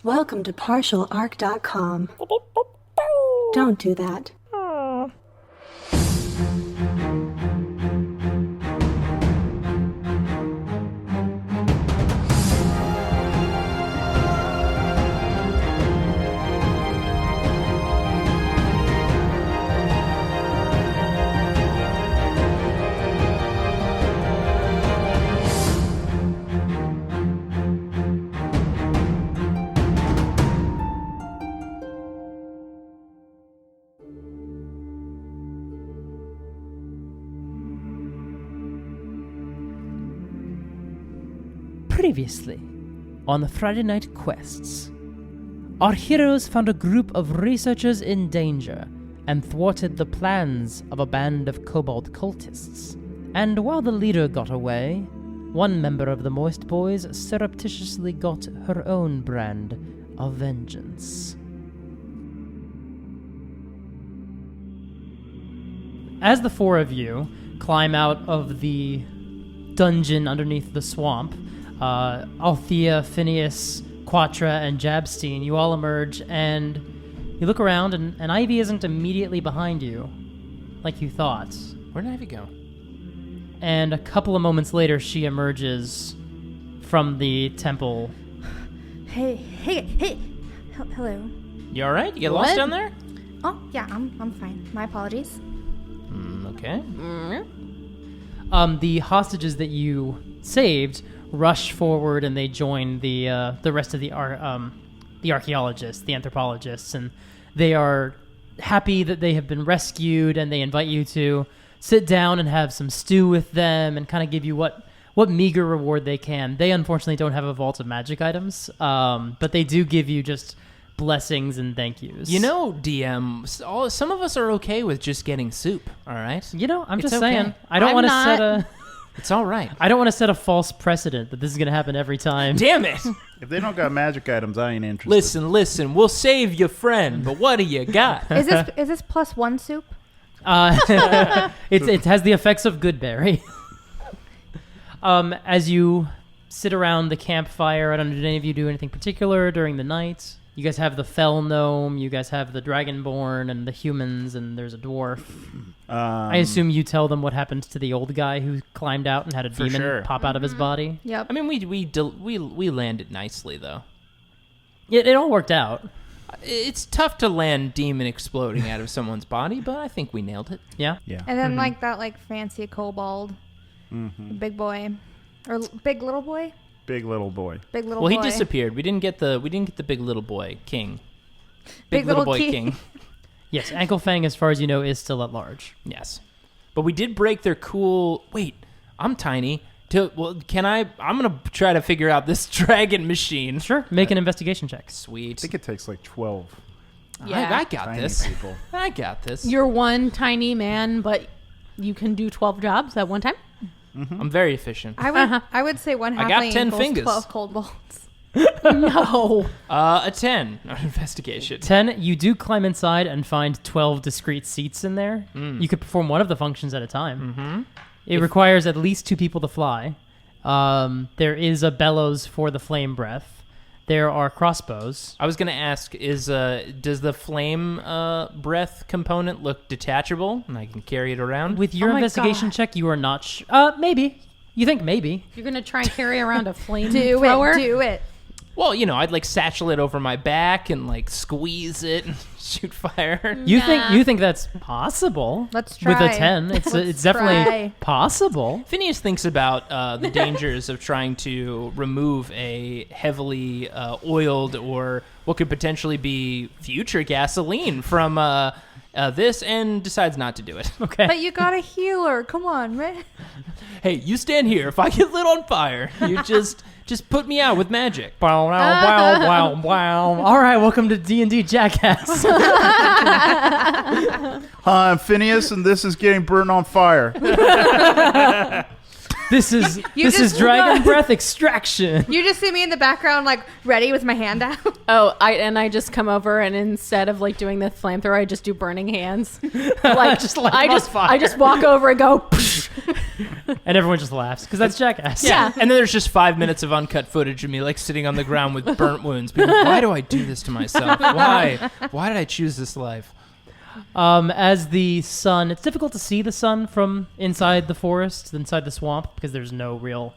Welcome to partialarc.com. Don't do that. Previously, on the Friday night quests, our heroes found a group of researchers in danger and thwarted the plans of a band of kobold cultists. And while the leader got away, one member of the Moist Boys surreptitiously got her own brand of vengeance. As the four of you climb out of the dungeon underneath the swamp, Althea, Phineus, Quatra, and Jabstein, you all emerge, and you look around, and Ivy isn't immediately behind you, like you thought. Where'd Ivy go? And a couple of moments later, she emerges from the temple. Hey. Hello. You alright? You get lost down there? Oh, yeah, I'm fine. My apologies. Okay. The hostages that you saved rush forward, and they join the rest of the archaeologists, the anthropologists, and they are happy that they have been rescued, and they invite you to sit down and have some stew with them and kind of give you what meager reward they can. They unfortunately don't have a vault of magic items, but they do give you just blessings and thank yous. You know, DM, some of us are okay with just getting soup, all right? You know, I'm It's just okay. saying. I don't want to set a... It's all right. I don't want to set a false precedent that this is going to happen every time. Damn it! If they don't got magic items, I ain't interested. Listen, we'll save your friend, but what do you got? Is this plus one soup? It has the effects of Goodberry. As you sit around the campfire, I don't know, did any of you do anything particular during the night? You guys have the fell gnome, you guys have the dragonborn and the humans, and there's a dwarf. I assume you tell them what happened to the old guy who climbed out and had a demon pop out of his body. Yep. I mean, we landed nicely, though. It all worked out. It's tough to land demon exploding out of someone's body, but I think we nailed it. Yeah? Yeah. And then that fancy kobold, big boy, or big little boy. Big little boy. Big little Well, boy. he disappeared. We didn't get the big little boy king. Big little little boy king. Yes, Anklefang, as far as you know, is still at large. Yes. But we did break their cool... Wait, I'm tiny. Can I... I'm going to try to figure out this dragon machine. Sure, make an investigation check. I Sweet. think it takes like 12 Yeah. I got tiny this. people. I got this. You're one tiny man, but you can do 12 jobs at one time? I'm very efficient. I would say one I got halfling 10 equals fingers. 12 kobolds. No. A 10 on investigation. 10, you do climb inside and find 12 discrete seats in there. You could perform one of the functions at a time. It requires at least 2 people to fly. There is a bellows for the flame breath. There are crossbows. I was going to ask, does the flame breath component look detachable? And I can carry it around? With your Oh my investigation God. check, you are not maybe. You think maybe. You're going to try and carry around a flame Do thrower? it. Do it. Well, I'd satchel it over my back and squeeze it and shoot fire. You think that's possible? Let's With try. a 10, it's definitely try. possible. Phineas thinks about the dangers of trying to remove a heavily oiled or what could potentially be future gasoline from this and decides not to do it. Okay. But you got a healer. Come on, man. Hey, you stand here. If I get lit on fire, you just put me out with magic. Wow, wow, wow, wow. All right, welcome to D&D Jackass. Hi, I'm Phineas, and this is getting burned on fire. This is Dragon Breath Extraction. You just see me in the background, ready with my hand out. Oh, I just come over and instead of doing the flamethrower, I just do burning hands. I just walk over and go, psh, And everyone just laughs because that's Jackass. Yeah. And then there's just 5 minutes of uncut footage of me like sitting on the ground with burnt wounds. Being like, why do I do this to myself? Why? Why did I choose this life? As the sun, it's difficult to see the sun from inside the forest, inside the swamp, because there's no real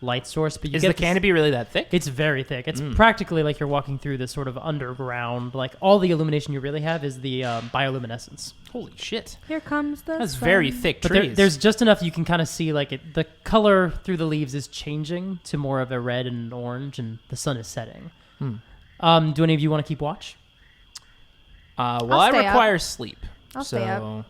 light source. But you Is get the canopy really that thick? It's very thick. It's practically like you're walking through this sort of underground. Like all the illumination you really have is the bioluminescence. Holy shit. Here comes the That's sun. very thick But trees. there's just enough you can kind of see like the color through the leaves is changing to more of a red and orange, and the sun is setting. Do any of you want to keep watch? Well, I'll I stay up. require sleep. I'll stay up.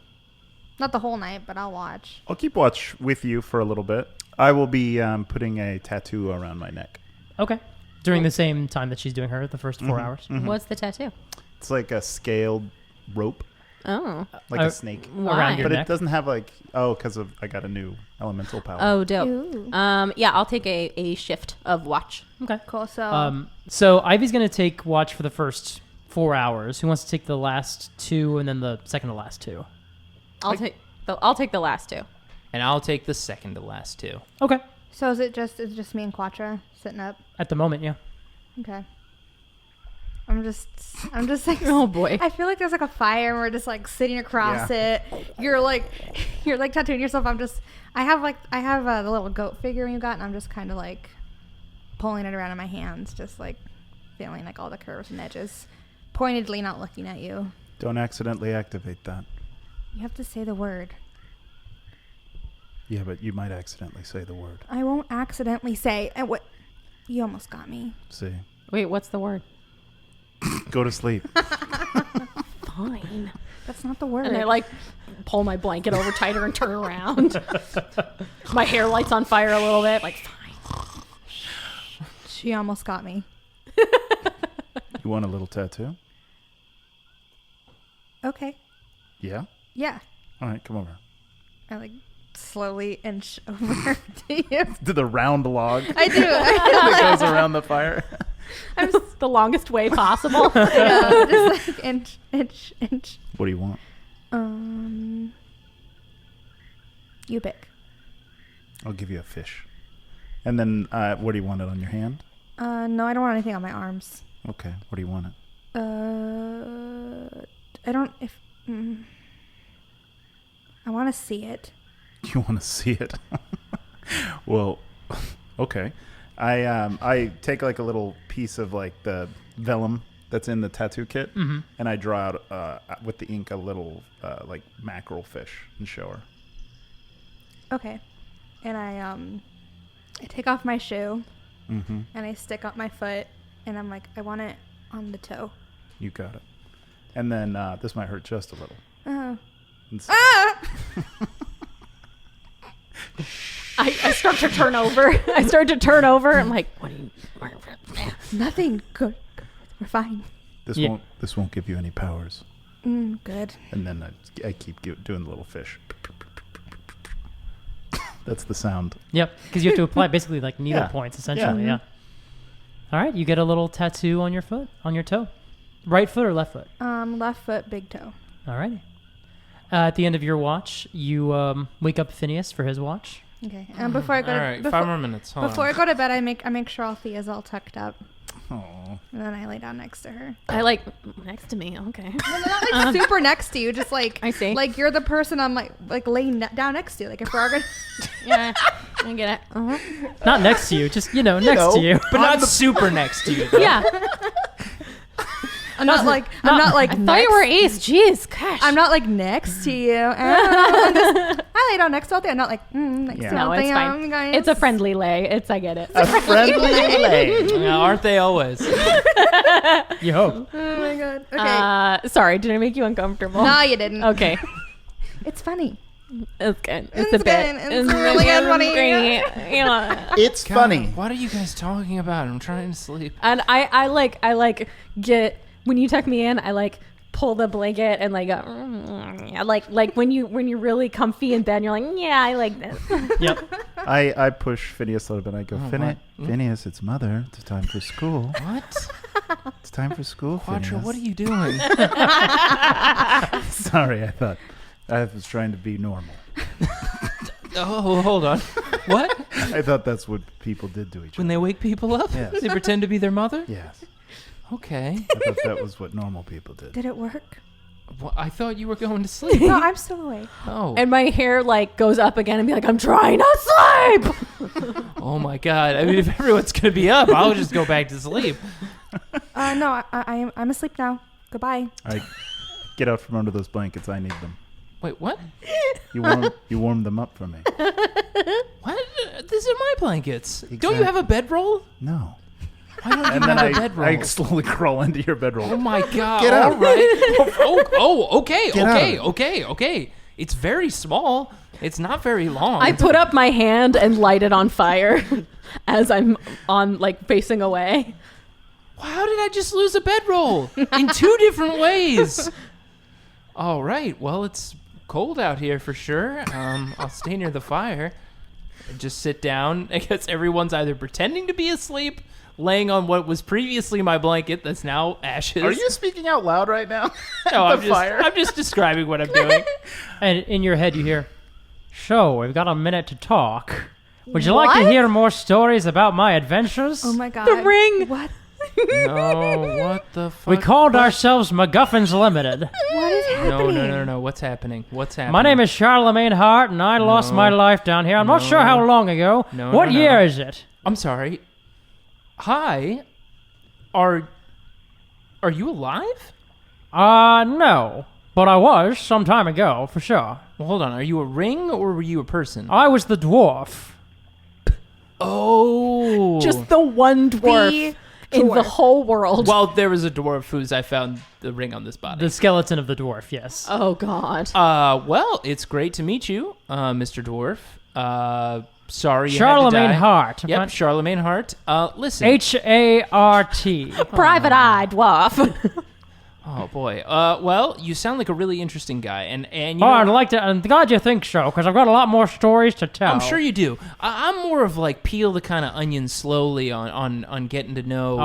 Not the whole night, but I'll watch. I'll keep watch with you for a little bit. I will be putting a tattoo around my neck. Okay. During the same time that she's doing her, the first 4 hours. What's the tattoo? It's like a scaled rope, Oh. like a snake. Why? Around your But neck. it doesn't have like, because of I got a new elemental power. Oh, dope. Ooh. Yeah, I'll take a shift of watch. Okay. Cool. So, So Ivy's going to take watch for the first 4 hours. Who wants to take the last 2 and then the second to last 2? I'll take the last 2. And I'll take the second to last 2. Okay. so is it just me and Quatra sitting up? At the moment, yeah. Okay. I'm just like, Oh boy. I feel like there's like a fire and we're just like sitting across it. You're like tattooing yourself. I have the little goat figure you got, and I'm just kind of like pulling it around in my hands, just like feeling like all the curves and edges, pointedly not looking at you. Don't accidentally activate that. You have to say the word. Yeah, but you might accidentally say the word. I won't accidentally say. And what? You almost got me. See. Wait, what's the word? Go to sleep. Fine. That's not the word. And I like pull my blanket over tighter and turn around. My hair lights on fire a little bit. Like, fine. She almost got me. You want a little tattoo? Okay. Yeah? Yeah. All right, come over. I like slowly inch over to you. To the round log I do. that goes around the fire. I'm just the longest way possible. Yeah, just like inch. What do you want? You pick. I'll give you a fish. And then what do you want it on your hand? No, I don't want anything on my arms. Okay, what do you want it? I don't. I want to see it. You want to see it? Well, okay. I take like a little piece of like the vellum that's in the tattoo kit, and I draw out with the ink a little like mackerel fish and show her. Okay. And I take off my shoe, Mm-hmm. and I stick up my foot, and I'm like, I want it on the toe. You got it. And then this might hurt just a little. Oh. And so- I start to turn over. I'm like, what do you... Nothing. Good. We're fine. This Yeah. won't give you any powers. Good. And then I keep doing the little fish. That's the sound. Yep. Because you have to apply basically like needle Yeah. points, essentially. Yeah. All right. You get a little tattoo on your foot, on your toe. Right foot or left foot? Left foot, big toe. All righty. At the end of your watch, you wake up Phineas for his watch. Okay. And before I go All to right, before, 5 more minutes. Hold before on. I go to bed, I make sure Althea's all tucked up, Oh. and then I lay down next to her. I like next to me. Okay. Not like super next to you, just like I see. like you're the person I'm like laying down next to you. Like if we're gonna, Yeah, I get it. Uh-huh. Not next to you, just, next to you. But not super next to you, though. Yeah. I'm not like I thought you were Ace. Jeez, gosh. I'm not like next to you. I lay down next to Althea. I'm not like next Yeah. to No, it's Althea. fine. Guys. It's a friendly lay. I get it. A friendly lay. Yeah, aren't they always? You hope. Oh my god. Okay. Sorry, did I make you uncomfortable? No, you didn't. Okay. It's funny. It's good. It's a bit. good. It's really good, funny. Great. It's God, funny. What are you guys talking about? I'm trying to sleep. And I like get when you tuck me in, I like pull the blanket and like like when you're really comfy in bed and you're like, yeah, I like this. Yep. I push Phineas a little bit. I go, what? Phineas, it's mother. It's time for school. What? It's time for school, Quatra, Phineas. what are you doing? Sorry, I thought I was trying to be normal. Oh, hold on. What? I thought that's what people did to each When other. they wake people up? Yes. They pretend to be their mother? Yes. Okay. I thought that was what normal people did. Did it work? Well, I thought you were going to sleep. No, I'm still awake. Oh. And my hair like goes up again and be like, I'm trying to sleep. Oh my God. I mean, if everyone's going to be up, I'll just go back to sleep. No, I'm asleep now. Goodbye. I get out from under those blankets. I need them. Wait, what? You warm them up for me. What? These are my blankets. Don't you Exactly. have a bedroll? No. Why don't you And then have a bedroll? I slowly crawl into your bedroll. Oh my God. Get out. All right. Okay. Get out. Okay. It's very small. It's not very long. I put up my hand and light it on fire as I'm on like facing away. How did I just lose a bedroll? In 2 different ways. All right. Well, it's cold out here for sure. I'll stay near the fire and just sit down. I guess everyone's either pretending to be asleep, laying on what was previously my blanket that's now ashes. Are you speaking out loud right now? No, At the fire? I'm just describing what I'm doing. And in your head, you hear, "So, we've got a minute to talk. Would you like to What? hear more stories about my adventures?" Oh my god. The ring. What? No, what the fuck? We called ourselves MacGuffins Limited. What is happening? No. What's happening? My name is Charlemagne Hart, and I lost my life down here. I'm not sure how long ago. No, what no. year is it? I'm sorry. Hi. Are you alive? No. But I was some time ago, for sure. Well, hold on. Are you a ring or were you a person? I was the dwarf. Oh. Just the one dwarf in the dwarf. whole world. Well, there was a dwarf whose I found the ring on this body. The skeleton of the dwarf, yes. Oh God. Well, it's great to meet you, Mr. Dwarf. Sorry you Charlemagne had to die. Hart. Yep, Charlemagne Hart. Listen. H-A-R-T. Private eye dwarf. Oh boy. Well, you sound like a really interesting guy, and you Oh, know, I'd like to. I'm glad you think so, because I've got a lot more stories to tell. I'm sure you do. I'm more of like peel the kind of onion slowly on getting to know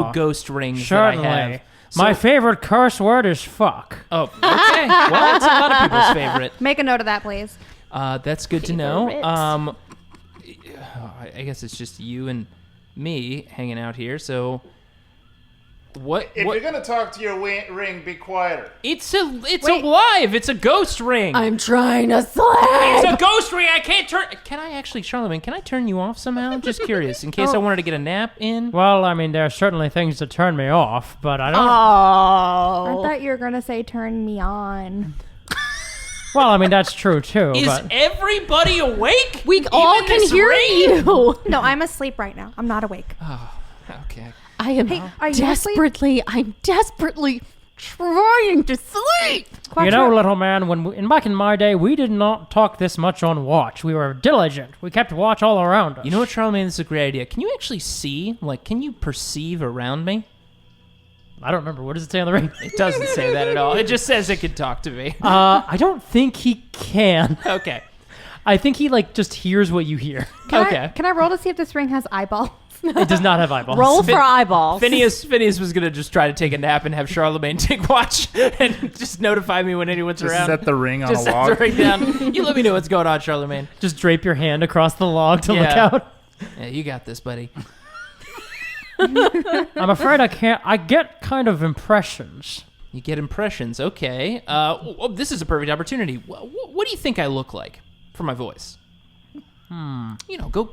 new ghost rings Certainly. that I have. My favorite curse word is fuck. Oh, okay. Well, it's a lot of people's favorite. Make a note of that, please. That's good to know. Favorite. I guess it's just you and me hanging out here. So, what? If you're gonna talk to your ring, be quieter. It's alive. It's a ghost ring. I'm trying to sleep. It's a ghost ring. I can't turn. Can I actually, Charlemagne? Can I turn you off somehow? Just curious, in case I wanted to get a nap in. Well, I mean, there are certainly things that turn me off, but I don't. I Oh. thought you were gonna say turn me on. Well, I mean, that's true too. Is But everybody awake? We all Even can this hear ring? you. No, I'm asleep right now. I'm not awake. Okay. I am are you asleep? I'm desperately trying to sleep. you know, little man, back in my day, we did not talk this much on watch. We were diligent. We kept watch all around us. You know what, Charlemagne? This is a great idea. Can you actually see? Like, can you perceive around me? I don't remember. What does it say on the ring? It doesn't say that at all. It just says it can talk to me. I don't think he can. Okay. I think he just hears what you hear. Okay. Can I roll to see if this ring has eyeballs? It does not have eyeballs. Roll for eyeballs. Phineas was gonna just try to take a nap and have Charlemagne take watch and just notify me when anyone's Just around. set the ring on Just a set log. the ring down. You let me know what's going on, Charlemagne. Just drape your hand across the log to look Yeah. out. Yeah, you got this, buddy. I'm afraid I can't. I get kind of impressions. You get impressions. Okay. This is a perfect opportunity. What do you think I look like for my voice? You know, go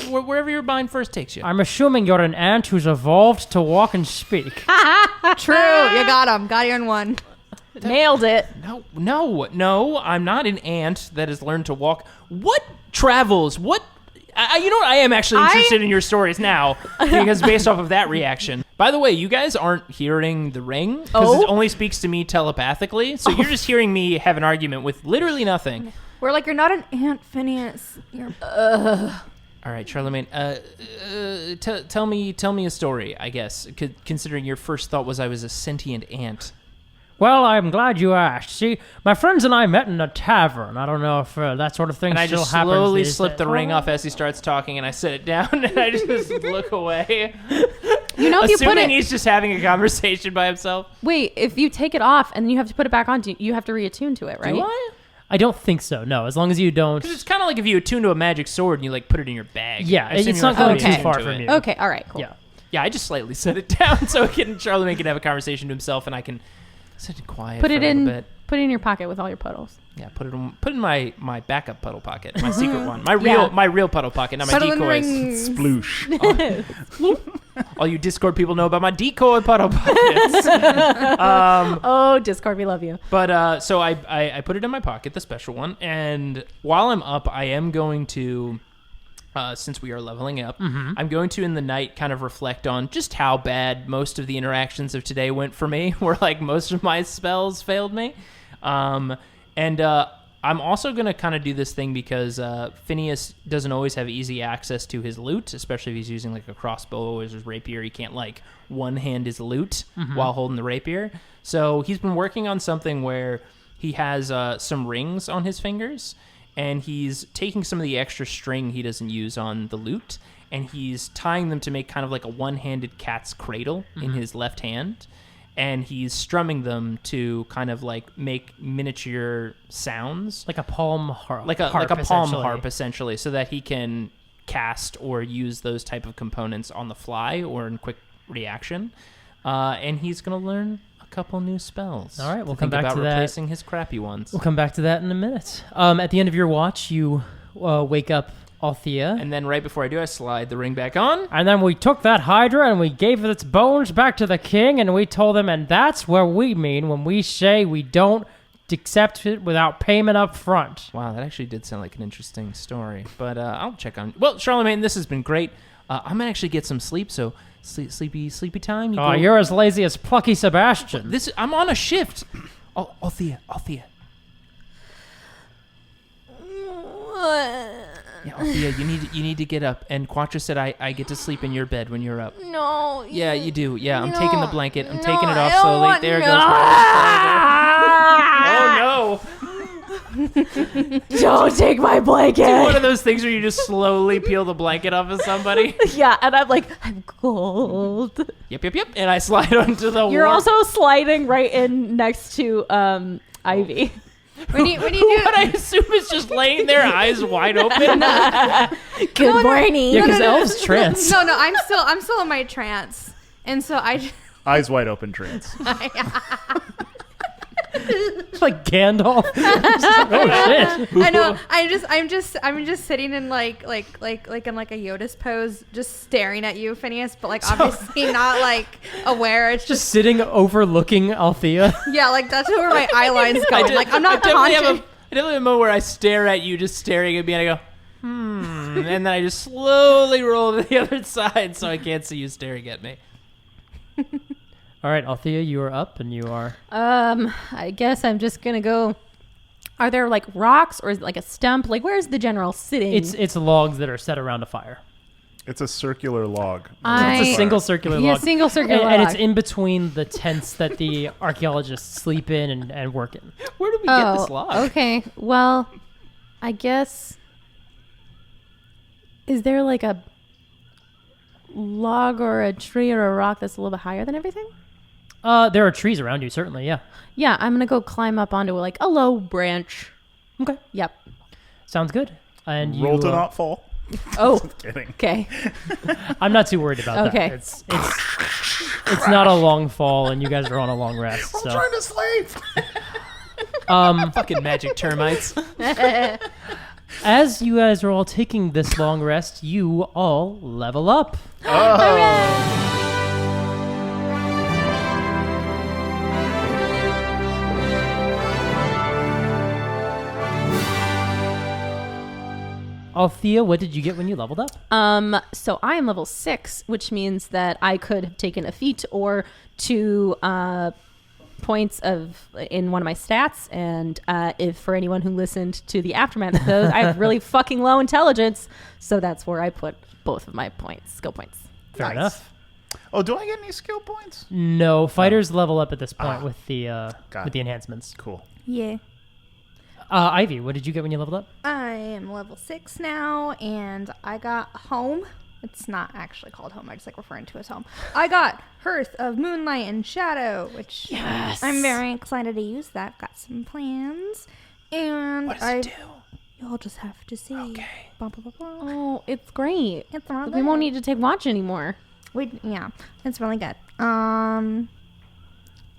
wherever your mind first takes you. I'm assuming you're an ant who's evolved to walk and speak. True. You got him. Got you in one. Nailed it. No, I'm not an ant that has learned to walk. What travels? What? You know what? I am actually interested in your stories now because based off of that reaction. By the way, you guys aren't hearing the ring because it only speaks to me telepathically. So you're just hearing me have an argument with literally nothing. We're like, you're not an ant, Phineas. You're. All right, Charlemagne. Tell me a story. I guess, considering your first thought was I was a sentient ant. Well, I'm glad you asked. See, my friends and I met in a tavern. I don't know if that sort of thing And I still just happens. slowly these slip days. the ring off as he starts talking, and I set it down, and I just look away. You know, if you put Assuming it. he's just having a conversation by himself. Wait, if you take it off and then you have to put it back on, you have to reattune to it, right? Do I? I don't think so. No, as long as you don't. Because it's kind of like if you attune to a magic sword and you like put it in your bag. Yeah, I assume it's you're not going really too far into from it. you. Okay, all right, cool. Yeah. Yeah, I just slightly set it down so Charlemagne can have a conversation to himself, and I can sit quiet. Put for it a little in. bit. Put it in your pocket with all your puddles. Yeah, put in my backup puddle pocket, my secret one, my real puddle pocket, not my Puddle and decoys. rings. Sploosh. All you Discord people know about my decoy puddle pockets. Oh, Discord, we love you. But so I put it in my pocket, the special one, and while I'm up, I am going to, since we are leveling up, I'm going to in the night kind of reflect on just how bad most of the interactions of today went for me, where like most of my spells failed me. And I'm also going to kind of do this thing because Phineus doesn't always have easy access to his loot, especially if he's using like a crossbow or his rapier. He can't like one-hand his loot while holding the rapier. So he's been working on something where he has some rings on his fingers, and he's taking some of the extra string he doesn't use on the lute, and he's tying them to make kind of like a one-handed cat's cradle in his left hand. And he's strumming them to kind of like make miniature sounds, Like a palm harp. like a palm essentially. harp, essentially, so that he can cast or use those type of components on the fly or in quick reaction. And he's gonna learn a couple new spells. All right, we'll to come think back about to that. replacing his crappy ones. We'll come back to that in a minute. At the end of your watch, you wake up Althea. And then right before I do, I slide the ring back on. And then we took that Hydra and we gave its bones back to the king, and we told him, and that's what we mean when we say we don't accept it without payment up front. Wow, that actually did sound like an interesting story. But I'll check on. Well, Charlemagne, this has been great. I'm gonna actually get some sleep. So sleepy time. Oh, you're as lazy as plucky Sebastian. I'm on a shift. Oh, Althea. Yeah, Althea, you need to get up. And Quatra said I get to sleep in your bed when you're up. No. Yeah, you do. Yeah, I'm No, taking the blanket. I'm no, taking it I off don't slowly. want- There it no. goes. Oh no! Don't take my blanket. One of those things where you just slowly peel the blanket off of somebody. Yeah, and I'm like, I'm cold. Yep. And I slide onto the. You're warm- also sliding right in next to Ivy. When you do What I assume is just laying there, eyes wide open. Good morning. Yeah, because elves trance. No, I'm still in my trance, and so I. Eyes wide open trance. Like Gandalf. Oh shit! I know. I'm just sitting in like in like a Yoda's pose, just staring at you, Phineas, but like obviously not like aware. It's Just sitting overlooking Althea. yeah, like that's where my eye line's going. Like I'm not I definitely conscious. have a moment where I stare at you, just staring at me, and I go, and then I just slowly roll to the other side so I can't see you staring at me. All right, Althea, you are up, and you are. I guess I'm just gonna go. Are there like rocks or is it like a stump? Like where's the general sitting? It's logs that are set around a fire. It's a circular log. It's a single circular yeah, log. single circular And log. it's in between the tents that the archaeologists sleep in and work in. Where did we get this log? Okay. Well, I guess. Is there like a log or a tree or a rock that's a little bit higher than everything? There are trees around you, certainly, yeah. Yeah, I'm gonna go climb up onto like a low branch. Okay. Yep. Sounds good. And you Roll to not fall. Oh, Kidding. okay. I'm not too worried about Okay. that. It's not a long fall, and you guys are on a long rest. So. to sleep. Fucking magic termites. As you guys are all taking this long rest, you all level up. Althea, what did you get when you leveled up? So I am level 6, which means that I could have taken a feat or 2 points of in one of my stats. And if for anyone who listened to the aftermath of those, I have really fucking low intelligence. So that's where I put both of my skill points. Fair Nice. enough. Oh, do I get any skill points? No, fighters level up at this point with the got with the it. enhancements. Cool. Yeah. Ivy, what did you get when you leveled up? I am level 6 now, and I got home. It's not actually called home. I just like referring to as home. I got Hearth of Moonlight and Shadow, which Yes. I'm very excited to use that. Got some plans. And What does it do? You'll just have to see. Okay. Bum, bum, bum, bum. Oh, it's great. It's really We won't good. need to take watch anymore. Yeah, it's really good.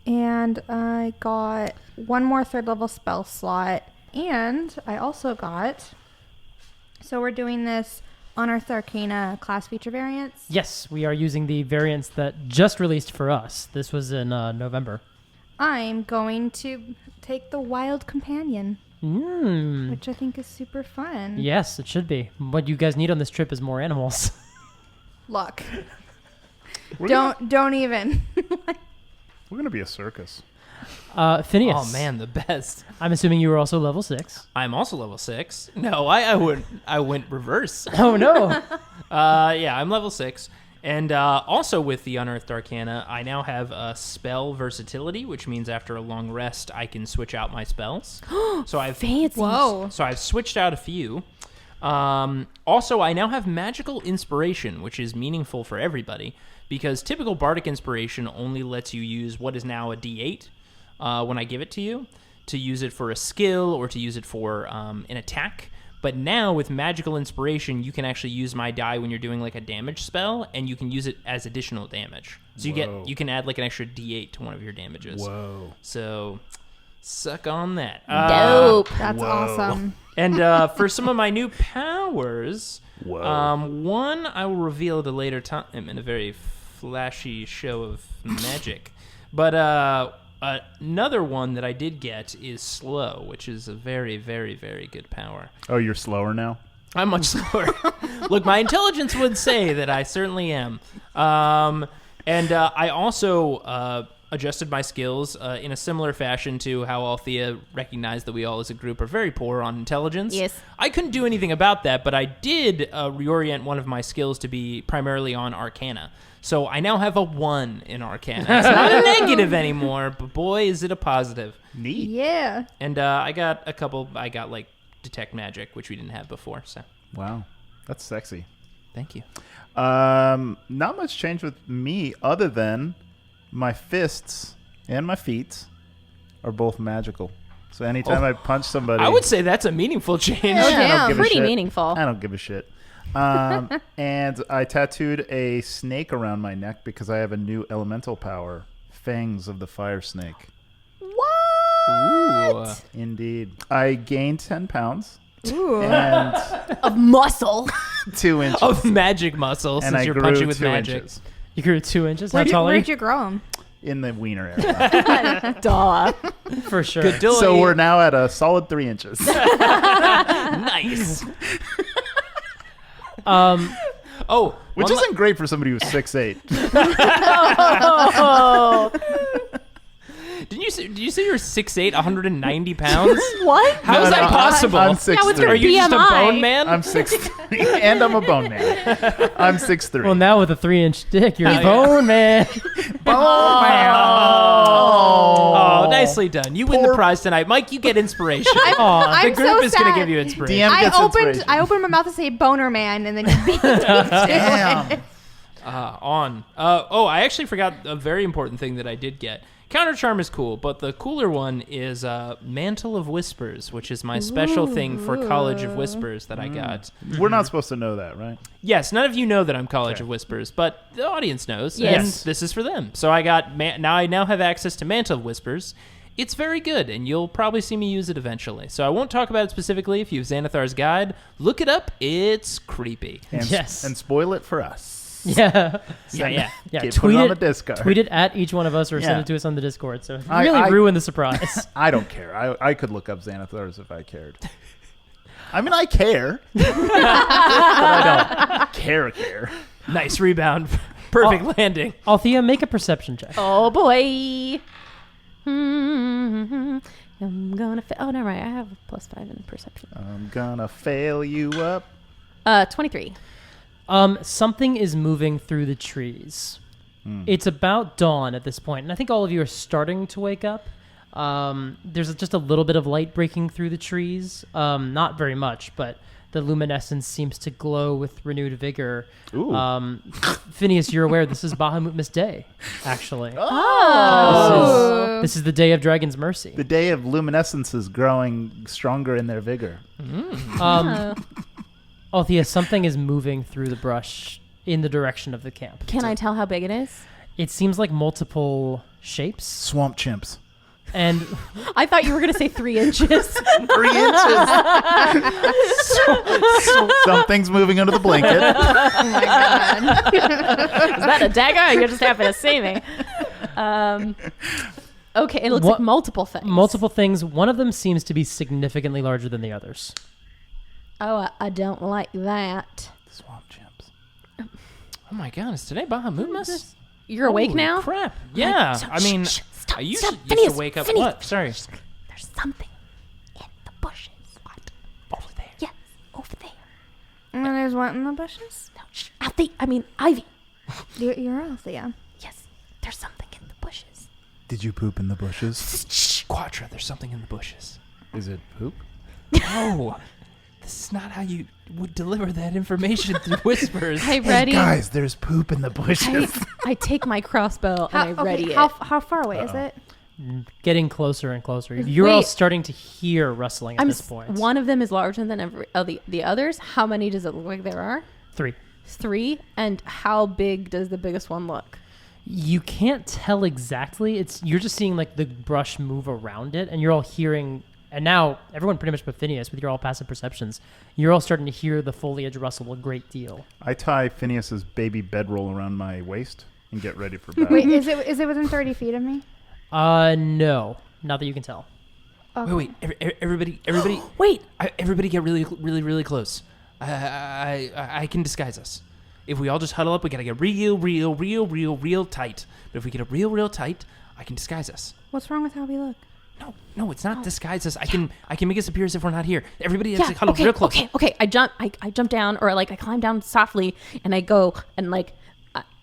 And I got one more 3rd level spell slot, and I also got. So we're doing this Unearthed Arcana class feature variants. Yes, we are using the variants that just released for us. This was in November. I'm going to take the Wild Companion, which I think is super fun. Yes, it should be. What you guys need on this trip is more animals. Look, don't even. We're gonna be a circus. Phineas. Oh man, the best. I'm assuming you were also level 6. I'm also level 6. No, I went reverse. Oh no. Yeah, I'm level 6. And also with the Unearthed Arcana, I now have spell versatility, which means after a long rest, I can switch out my spells. So I've Fancy. Whoa. So I've switched out a few. Also, I now have magical inspiration, which is meaningful for everybody, because typical bardic inspiration only lets you use what is now a D8 when I give it to you, to use it for a skill or to use it for an attack. But now with magical inspiration, you can actually use my die when you're doing like a damage spell, and you can use it as additional damage. So you can add like an extra D8 to one of your damages. Whoa. So suck on that. Dope. That's awesome. And for some of my new powers, Whoa. one I will reveal at a later time in a very flashy show of magic. But another one that I did get is slow, which is a very, very, very good power. Oh, you're slower now? I'm much slower. Look, my intelligence would say that I certainly am. And I also adjusted my skills in a similar fashion to how Althea recognized that we all as a group are very poor on intelligence. Yes. I couldn't do anything about that, but I did reorient one of my skills to be primarily on Arcana. So I now have a 1 in Arcana. It's not a negative anymore, but boy, is it a positive. Neat. Yeah. And I got like Detect Magic, which we didn't have before, so Wow. That's sexy. thank you. Not much change with me other than my fists and my feet are both magical. So anytime I punch somebody, I would say that's a meaningful change. Oh, I don't damn. give a Pretty shit. meaningful. I don't give a shit. And I tattooed a snake around my neck because I have a new elemental power, Fangs of the Fire Snake. Ooh. Indeed. I gained 10 pounds Ooh. and Of muscle. 2 inches. Of magic muscle, and since I you're grew punching with 2 magic. inches You grew 2 inches? How tall are Where'd you? you grow them? in the wiener area. Duh. For sure. Good doy. So we're now at a solid 3 inches. nice. Oh, Which one la- isn't great for somebody who's 6'8". Oh. Did you say you're 6'8", 190 pounds? What? How is that possible? I'm Yeah, with your 6'3". Are you just a BMI? bone man? I'm 6'3", and I'm a bone man. I'm 6'3". Well, now with a 3-inch dick, you're Oh, a yeah. bone man. bone man. Oh, nicely done. You win the Poor- prize tonight. Mike, you get inspiration. Aw. The I'm group so is going to sad. give you inspiration. DM gets I inspiration. opened my mouth to say boner man, and then you beat me to Damn. it. I actually forgot a very important thing that I did get. Counter Charm is cool, but the cooler one is Mantle of Whispers, which is my special thing for College of Whispers that I got. We're not supposed to know that, right? Yes, none of you know that I'm College Okay. of Whispers, but the audience knows. Yes. And this is for them. So I got I now have access to Mantle of Whispers. It's very good, and you'll probably see me use it eventually. So I won't talk about it specifically. If you have Xanathar's Guide, look it up. It's creepy. And, Yes. And spoil it for us. Yeah. Yeah. Yeah. Okay, put tweet it on it the Discord. Tweet it at each one of us or Yeah. send it to us on the Discord. So I- really I- ruin the surprise. I don't care. I could look up Xanathars if I cared. I mean, I care. but I don't care. Nice rebound. Perfect landing. Althea, make a perception check. Oh boy. I'm gonna. Oh no, right. I have a +5 in perception. I'm gonna fail you up. 23. Something is moving through the trees. It's about dawn at this point, and I think all of you are starting to wake up. There's just a little bit of light breaking through the trees. Not very much, but the luminescence seems to glow with renewed vigor. Ooh. Phineas, you're aware this is Bahamut's Day, actually. Oh. This is the day of Dragon's Mercy. The day of luminescences growing stronger in their vigor. Althea, something is moving through the brush in the direction of the camp. Can I tell how big it is? It seems like multiple shapes. Swamp chimps. And I thought you were going to say 3 inches. 3 inches. Something's moving under the blanket. Oh my god. Is that a dagger? You just happen to see me. Okay, it looks like multiple things. multiple things. One of them seems to be significantly larger than the others. Oh, I don't like that. Swamp chimps. Oh my god, is today Bahamut? You're awake Holy now? Crap. Yeah. Stop, I mean, stop, I used stop. to Phineas, wake up. Phineas. What? Sorry. There's something in the bushes. What? Over there. Yes, over there. And there's what in the bushes? No, Althea, Ivy. You're Althea. Yes, there's something in the bushes. Did you poop in the bushes? Quatra, there's something in the bushes. Is it poop? No. This is not how you would deliver that information through whispers. Hey, ready? Guys, there's poop in the bushes. I take my crossbow and I ready it. How far away is it? Getting closer and closer. You're all Wait. starting to hear rustling at this point. One of them is larger than the others. How many does it look like there are? 3. 3. And how big does the biggest one look? You can't tell exactly. You're just seeing like the brush move around it, and you're all hearing. And now everyone, pretty much but Phineas, with your all passive perceptions, you're all starting to hear the foliage rustle a great deal. I tie Phineas's baby bedroll around my waist and get ready for bed. Wait, is it within 30 feet of me? No, not that you can tell. Okay. Wait. Everybody. Wait. Everybody get really, really, really close. I can disguise us. If we all just huddle up, we gotta get real tight. But if we get real tight, I can disguise us. What's wrong with how we look? No, it's not disguise us. I can make us appear as if we're not here. Everybody has to huddle okay, real close. Okay. I jump down, or like I climb down softly, and I go and like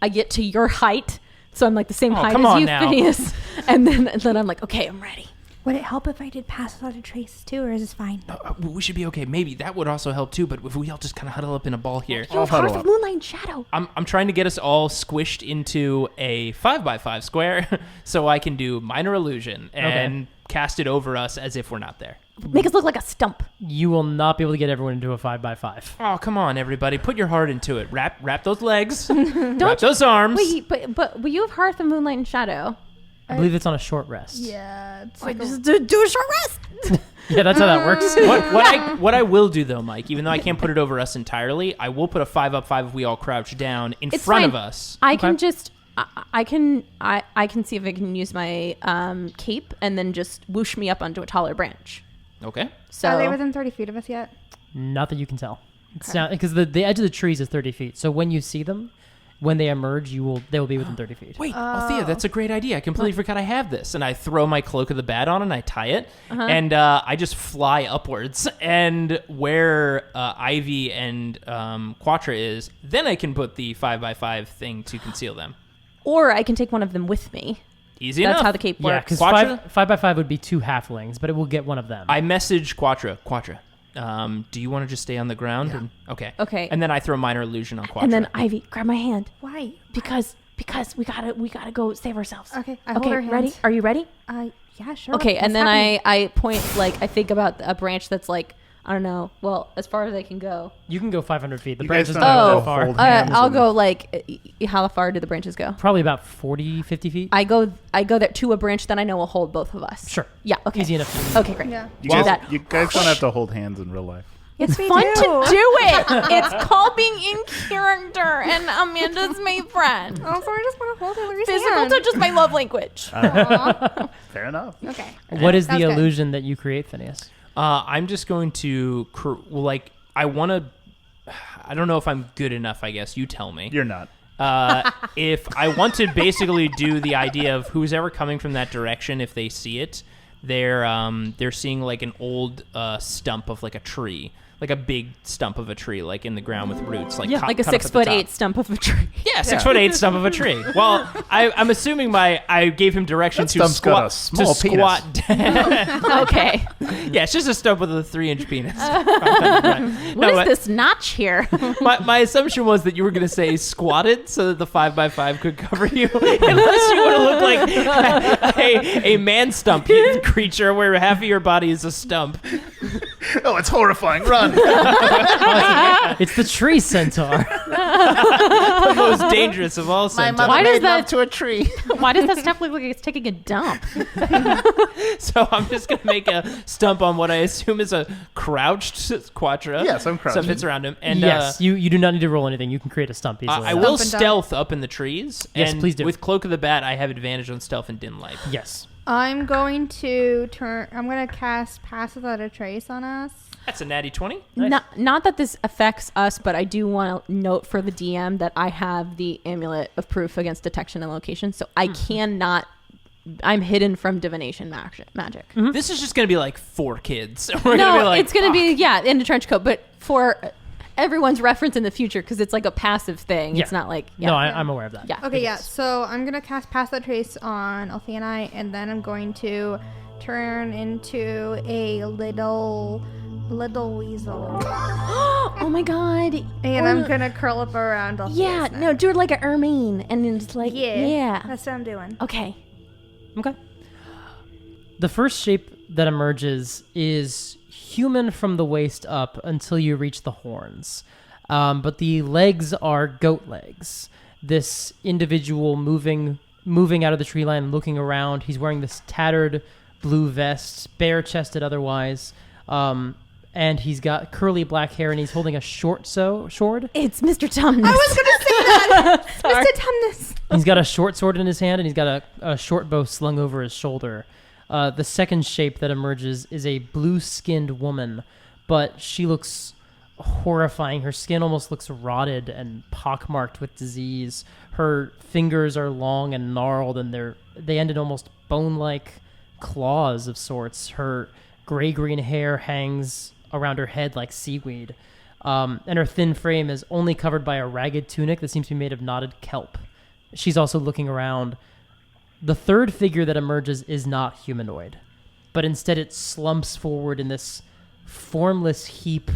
I get to your height, so I'm like the same height come as on you, now. Phineas. And then I'm like, okay, I'm ready. Would it help if I did pass without a trace too, or is this fine? We should be okay. Maybe that would also help too. But if we all just kind of huddle up in a ball here, You have huddle half up. of moonlight and shadow. I'm trying to get us all squished into a 5x5 square, so I can do minor illusion and cast it over us as if we're not there. Make us look like a stump. You will not be able to get everyone into a 5x5. Oh, come on, everybody. Put your heart into it. Wrap those legs. Wrap those arms. Wait, but you have hearth of moonlight and shadow. I believe it's on a short rest. Yeah. It's Wait, like just do a short rest. Yeah, that's how that works. What I will do though, Mike, even though I can't put it over us entirely, I will put a 5x5 if we all crouch down in It's front fine. of us. I can just I can see if I can use my cape and then just whoosh me up onto a taller branch. Okay. So Are they within 30 feet of us yet? Not that you can tell. It's not because the edge of the trees is 30 feet. So when you see them, when they emerge, they will be within 30 feet. Wait, Althea, that's a great idea. I completely forgot I have this. And I throw my Cloak of the Bat on and I tie it. And I just fly upwards. And where Ivy and Quatra is, then I can put the 5x5 thing to conceal them. or I can take one of them with me. Easy That's enough. how the cape Yeah, works. because Quatra? 5x5 would be 2 halflings, but it will get one of them. I message Quatra. Do you want to just stay on the ground? Yeah. And, okay. Okay. And then I throw minor illusion on Quatra. And then Ivy, grab my hand Why? because we gotta go save ourselves. Okay, I hold her hands. ready? Are you ready? Yeah, sure. Okay, and What's then happening? I point, like, I think about a branch that's like, I don't know, well, as far as I can go. You can go 500 feet. The You branch guys is don't not have that to far. hold hands I'll and- go like, how far do the branches go? Probably about 40, 50 feet. I go there to a branch that I know will hold both of us. Sure. Yeah. Okay. Easy enough. Okay, great. Yeah. You Do guys, that. you guys don't have to hold hands in real life. It's we fun do. to do it. It's called being in character, and Amanda's my friend. Oh, so I just want to hold Hillary's Physical hand. touch is my love language. Fair enough. Okay. What is the Sounds good. illusion that you create, Phineas? I'm just going to, I want to, I don't know if I'm good enough, I guess. You tell me. You're not. If I want to basically do the idea of who's ever coming from that direction, if they see it, they're seeing like an old stump of like a tree. like a big stump of a tree, like in the ground with roots, like Like a cut up at the 6'8" top. stump of a tree. Yeah, 6'8" stump of a tree. Well, I'm assuming I gave him direction That to stump's got a squat small down. Okay. Yeah, it's just a stump with a 3-inch penis. What is this notch here? My assumption was that you were going to say squatted so that the 5x5 could cover you, unless you want to look like a man stump creature where half of your body is a stump. Oh, it's horrifying. Run. It's the tree centaur. The most dangerous of all centaurs. Why does that to a tree? Why does that stuff look like it's taking a dump? So I'm just going to make a stump on what I assume is a crouched Quatra. Yes, I'm crouched. Stuff fits around him. And yes, you do not need to roll anything. You can create a stump easily. I will Stump and dump. stealth up in the trees. Yes, and please do. With Cloak of the Bat, I have advantage on stealth and dim light. Yes. I'm going to cast Pass Without a Trace on us. That's a natty 20. Nice. Not that this affects us, but I do want to note for the DM that I have the Amulet of Proof against detection and location, so I cannot. I'm hidden from divination magic. This is just going to be like 4 kids. We're No, gonna be like, it's going to be in a trench coat, but for everyone's reference in the future, because it's like a passive thing. Yeah. It's not like No, I'm aware of that. yeah. Okay, yeah. So I'm gonna cast Pass That Trace on Althea and I, and then I'm going to turn into a little weasel, Oh my god. and I'm gonna curl up around Althea's Yeah, neck. no, do it like an ermine, and then just like yeah. That's what I'm doing. Okay. Okay. The first shape that emerges is human from the waist up until you reach the horns. But the legs are goat legs. This individual moving out of the tree line, looking around. He's wearing this tattered blue vest, bare-chested otherwise. And he's got curly black hair, and he's holding a sword. It's Mr. Tumnus. I was gonna say that, Mr. Tumnus. He's got a short sword in his hand, and he's got a short bow slung over his shoulder. The second shape that emerges is a blue-skinned woman, but she looks horrifying. Her skin almost looks rotted and pockmarked with disease. Her fingers are long and gnarled, and they end in almost bone-like claws of sorts. Her gray-green hair hangs around her head like seaweed, and her thin frame is only covered by a ragged tunic that seems to be made of knotted kelp. She's also looking around. The third figure that emerges is not humanoid, but instead it slumps forward in this formless heap,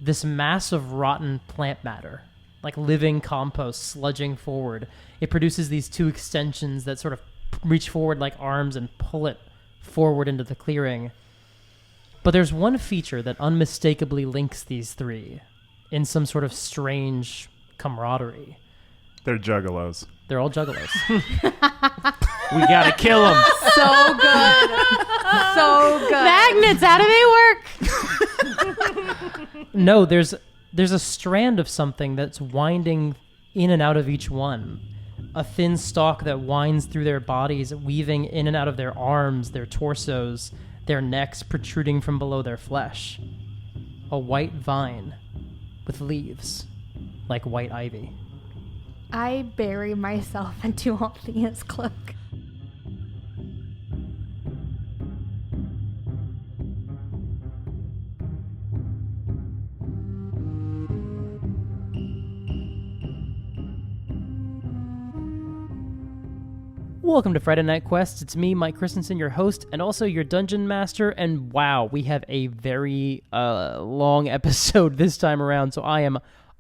this mass of rotten plant matter, like living compost sludging forward. It produces these 2 extensions that sort of reach forward like arms and pull it forward into the clearing. But there's one feature that unmistakably links these 3 in some sort of strange camaraderie. They're juggalos. They're all juggalos. we got to kill him. So good. So good. Magnets, how do they work? No, there's a strand of something that's winding in and out of each one. A thin stalk that winds through their bodies, weaving in and out of their arms, their torsos, their necks protruding from below their flesh. A white vine with leaves, like white ivy. I bury myself into Althea's cloak. Welcome to Friday Night Quests. It's me, Mike Christensen, your host, and also your dungeon master. And wow, we have a very long episode this time around, so I am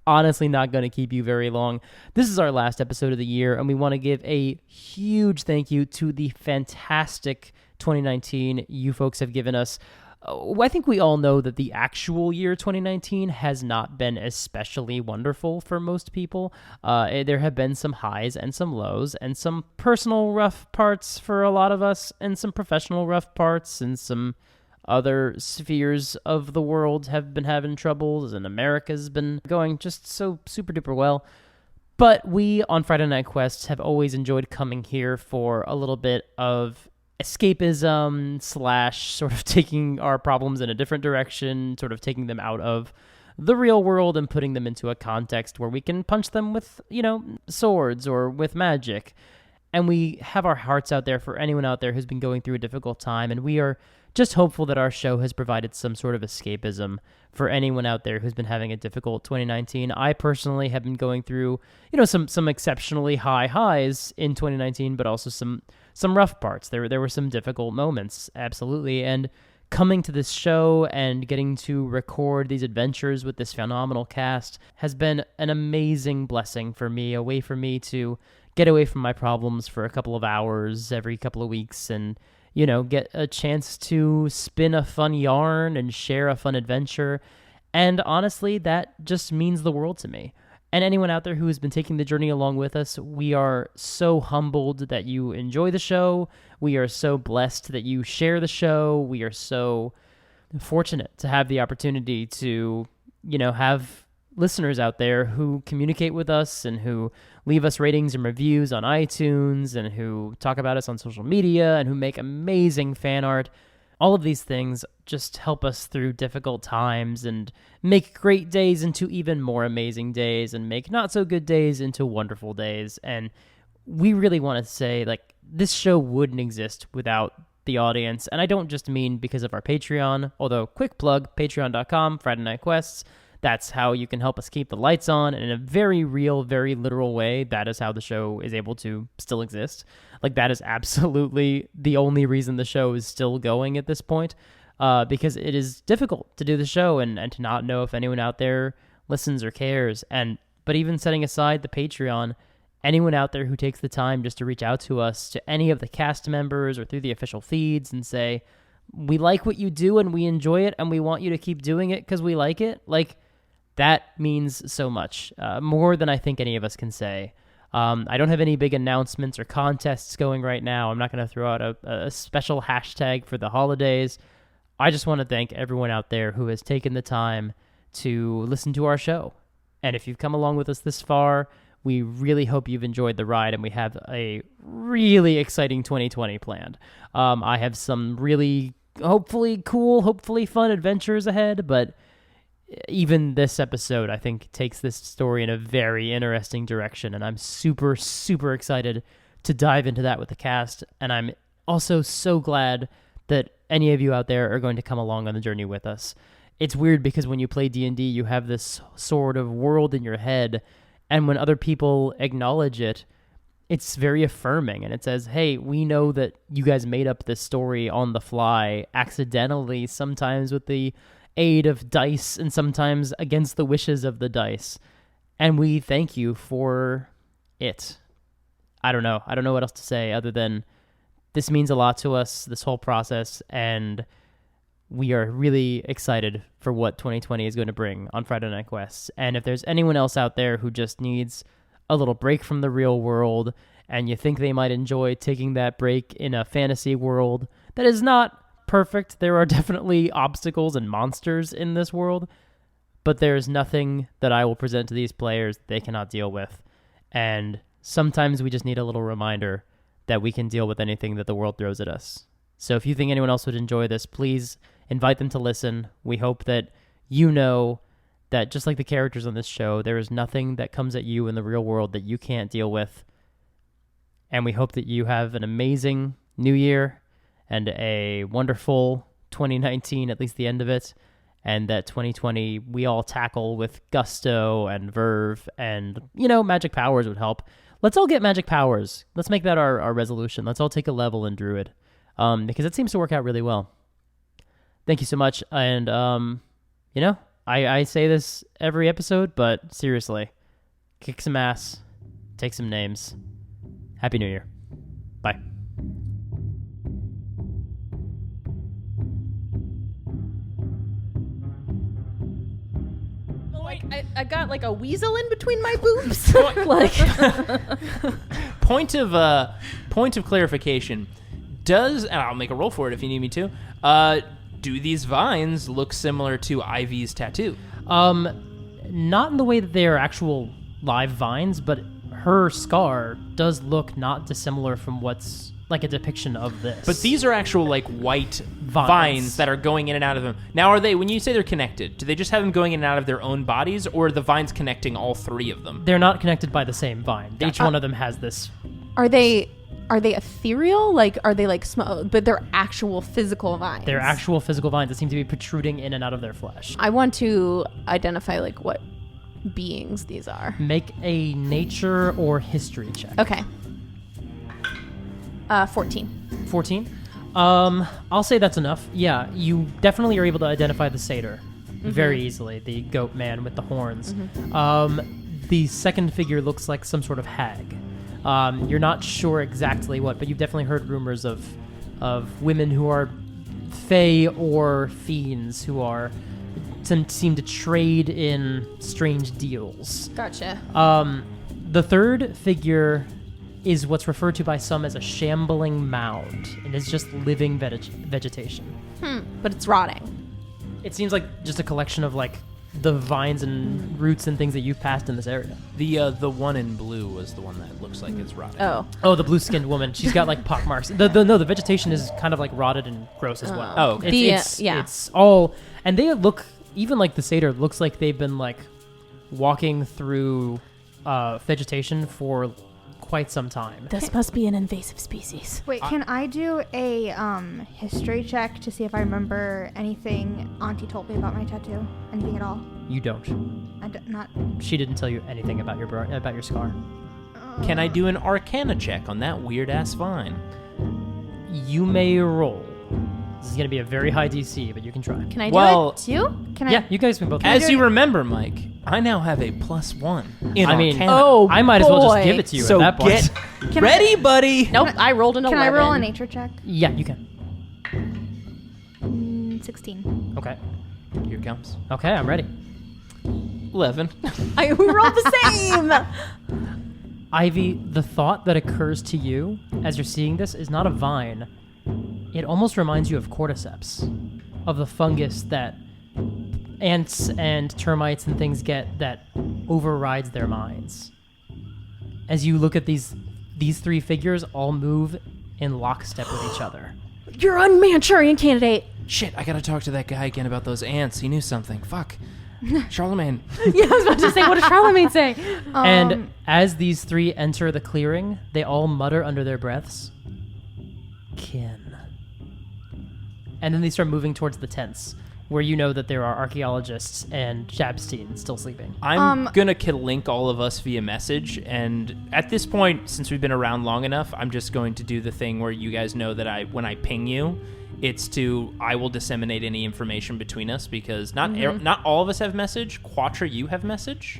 honestly not going to keep you very long. This is our last episode of the year, and we want to give a huge thank you to the fantastic 2019 you folks have given us. I think we all know that the actual year 2019 has not been especially wonderful for most people. There have been some highs and some lows, and some personal rough parts for a lot of us, and some professional rough parts, and some other spheres of the world have been having troubles, and America's been going just so super duper well. But we, on Friday Night Quests, have always enjoyed coming here for a little bit of escapism / sort of taking our problems in a different direction, sort of taking them out of the real world and putting them into a context where we can punch them with, swords or with magic. And we have our hearts out there for anyone out there who's been going through a difficult time. And we are just hopeful that our show has provided some sort of escapism for anyone out there who's been having a difficult 2019. I personally have been going through, some exceptionally high highs in 2019, but also some rough parts. There were some difficult moments, absolutely. And coming to this show and getting to record these adventures with this phenomenal cast has been an amazing blessing for me, a way for me to get away from my problems for a couple of hours every couple of weeks and, get a chance to spin a fun yarn and share a fun adventure. And honestly, that just means the world to me. And anyone out there who has been taking the journey along with us, we are so humbled that you enjoy the show. We are so blessed that you share the show. We are so fortunate to have the opportunity to, have listeners out there who communicate with us and who leave us ratings and reviews on iTunes and who talk about us on social media and who make amazing fan art. All of these things just help us through difficult times and make great days into even more amazing days and make not so good days into wonderful days. And we really want to say, this show wouldn't exist without the audience. And I don't just mean because of our Patreon, although quick plug, patreon.com, Friday Night Quests. That's how you can help us keep the lights on. And in a very real, very literal way, that is how the show is able to still exist. That is absolutely the only reason the show is still going at this point, because it is difficult to do the show and to not know if anyone out there listens or cares. But even setting aside the Patreon, anyone out there who takes the time just to reach out to us, to any of the cast members or through the official feeds and say, we like what you do and we enjoy it and we want you to keep doing it because we like it, that means so much, more than I think any of us can say. I don't have any big announcements or contests going right now. I'm not going to throw out a special hashtag for the holidays. I just want to thank everyone out there who has taken the time to listen to our show. And if you've come along with us this far, we really hope you've enjoyed the ride, and we have a really exciting 2020 planned. I have some really hopefully cool, hopefully fun adventures ahead, but even this episode, I think, takes this story in a very interesting direction, and I'm super, super excited to dive into that with the cast, and I'm also so glad that any of you out there are going to come along on the journey with us. It's weird because when you play D&D, you have this sort of world in your head, and when other people acknowledge it, it's very affirming, and it says, hey, we know that you guys made up this story on the fly, accidentally, sometimes with the aid of dice and sometimes against the wishes of the dice. And we thank you for it. I don't know what else to say other than this means a lot to us, this whole process, and we are really excited for what 2020 is going to bring on Friday Night Quests. And if there's anyone else out there who just needs a little break from the real world and you think they might enjoy taking that break in a fantasy world that is not perfect. There are definitely obstacles and monsters in this world, but there's nothing that I will present to these players they cannot deal with. And sometimes we just need a little reminder that we can deal with anything that the world throws at us. So if you think anyone else would enjoy this, please invite them to listen. We hope that you know that just like the characters on this show, there is nothing that comes at you in the real world that you can't deal with. And we hope that you have an amazing new year and a wonderful 2019, at least the end of it, and that 2020 we all tackle with gusto and verve, and, magic powers would help. Let's all get magic powers. Let's make that our resolution. Let's all take a level in druid, because it seems to work out really well. Thank you so much, and, I say this every episode, but seriously, kick some ass, take some names. Happy New Year. Bye. I got a weasel in between my boobs. Point of clarification. And I'll make a roll for it if you need me to. Do these vines look similar to Ivy's tattoo? Not in the way that they are actual live vines, but her scar does look not dissimilar from what's a depiction of this. But these are actual white vines that are going in and out of them. Now, are they, when you say they're connected, do they just have them going in and out of their own bodies, or are the vines connecting all three of them? They're not connected by the same vine. Each one of them has this. Are they are they ethereal? Like, are they like small? But they're actual physical vines. They're actual physical vines that seem to be protruding in and out of their flesh. I want to identify like what beings these are. Make a nature or history check. Okay. 14. 14. I'll say that's enough. Yeah, you definitely are able to identify the satyr very easily. The goat man with the horns. The second figure looks like some sort of hag. You're not sure exactly what, but you've definitely heard rumors of women who are fey or fiends who are seem to trade in strange deals. Gotcha. The third figure is what's referred to by some as a shambling mound, and it's just living vegetation. But it's rotting. It seems like just a collection of like the vines and roots and things that you've passed in this area. The one in blue was the one that looks like it's rotted. Oh, the blue-skinned woman. She's got like pock marks. The vegetation is kind of like rotted and gross as well. Oh, okay. It's all, and they look, even like the satyr looks like they've been like walking through vegetation for quite some time. This must be an invasive species. Wait, can I do a history check to see if I remember anything Auntie told me about my tattoo? Anything at all? You don't. Not. She didn't tell you anything about your scar. Can I do an Arcana check on that weird ass vine? You may roll. This is going to be a very high DC, but you can try. Can I do it too? Can Yeah, you guys can both. As you remember, Mike, I now have a +1 in I mean, Arcana. I might as well just boy. give it to you So at that point. get ready, buddy. Nope, I rolled an 11. Can I roll a nature check? Yeah, you can. 16. Okay. Here it comes. Okay, I'm ready. 11. We rolled the same. Ivy, the thought that occurs to you as you're seeing this is not a vine. It almost reminds you of cordyceps, of the fungus that ants and termites and things get that overrides their minds. As you look at these three figures all move in lockstep with each other. You're a Manchurian candidate. Shit, I gotta talk to that guy again about those ants. He knew something. Fuck. Charlemagne. Yeah, I was about to say, what does Charlemagne say? And as these three enter the clearing, they all mutter under their breaths, "Kin." And then they start moving towards the tents, where you know that there are archaeologists and Jabstein still sleeping. I'm gonna link all of us via message, and at this point, since we've been around long enough, I'm just going to do the thing where you guys know that when I ping you, I will disseminate any information between us, because not all of us have message. Quatra, you have message?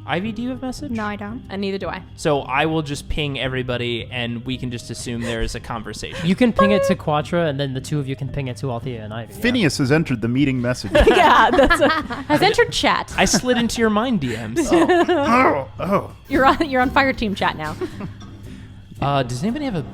Ivy, do you have message? No, I don't. And neither do I. So I will just ping everybody, and we can just assume there is a conversation. You can ping it to Quatra, and then the two of you can ping it to Althea and Ivy. Phineus has entered the meeting message. Yeah, has entered chat. I slid into your mind DMs. You're on fire team chat now. Does anybody have a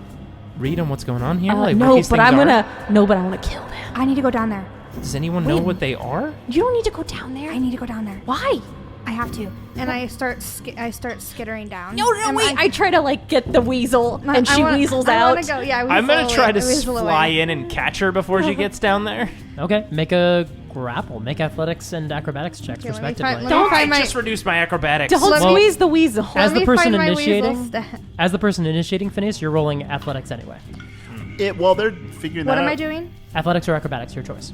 read on what's going on here? No, but I want to kill them. I need to go down there. Does anyone know what they are? You don't need to go down there. I need to go down there. Why? I have to. And I start skittering down. No, And wait. I try to get the weasel, and she weasels I out. wanna go. Yeah, I'm gonna try to weasel fly away. in and catch her before she gets down there. Okay, make a grapple. Make athletics and acrobatics checks, Okay, let me respectively. find- Don't I just reduced my acrobatics. Don't Well, squeeze the weasel. as Let the me person find my initiating, weasel stat. as the person initiating Phineas, you're rolling athletics anyway. While they're figuring that What out, am I doing? Athletics or acrobatics, your choice.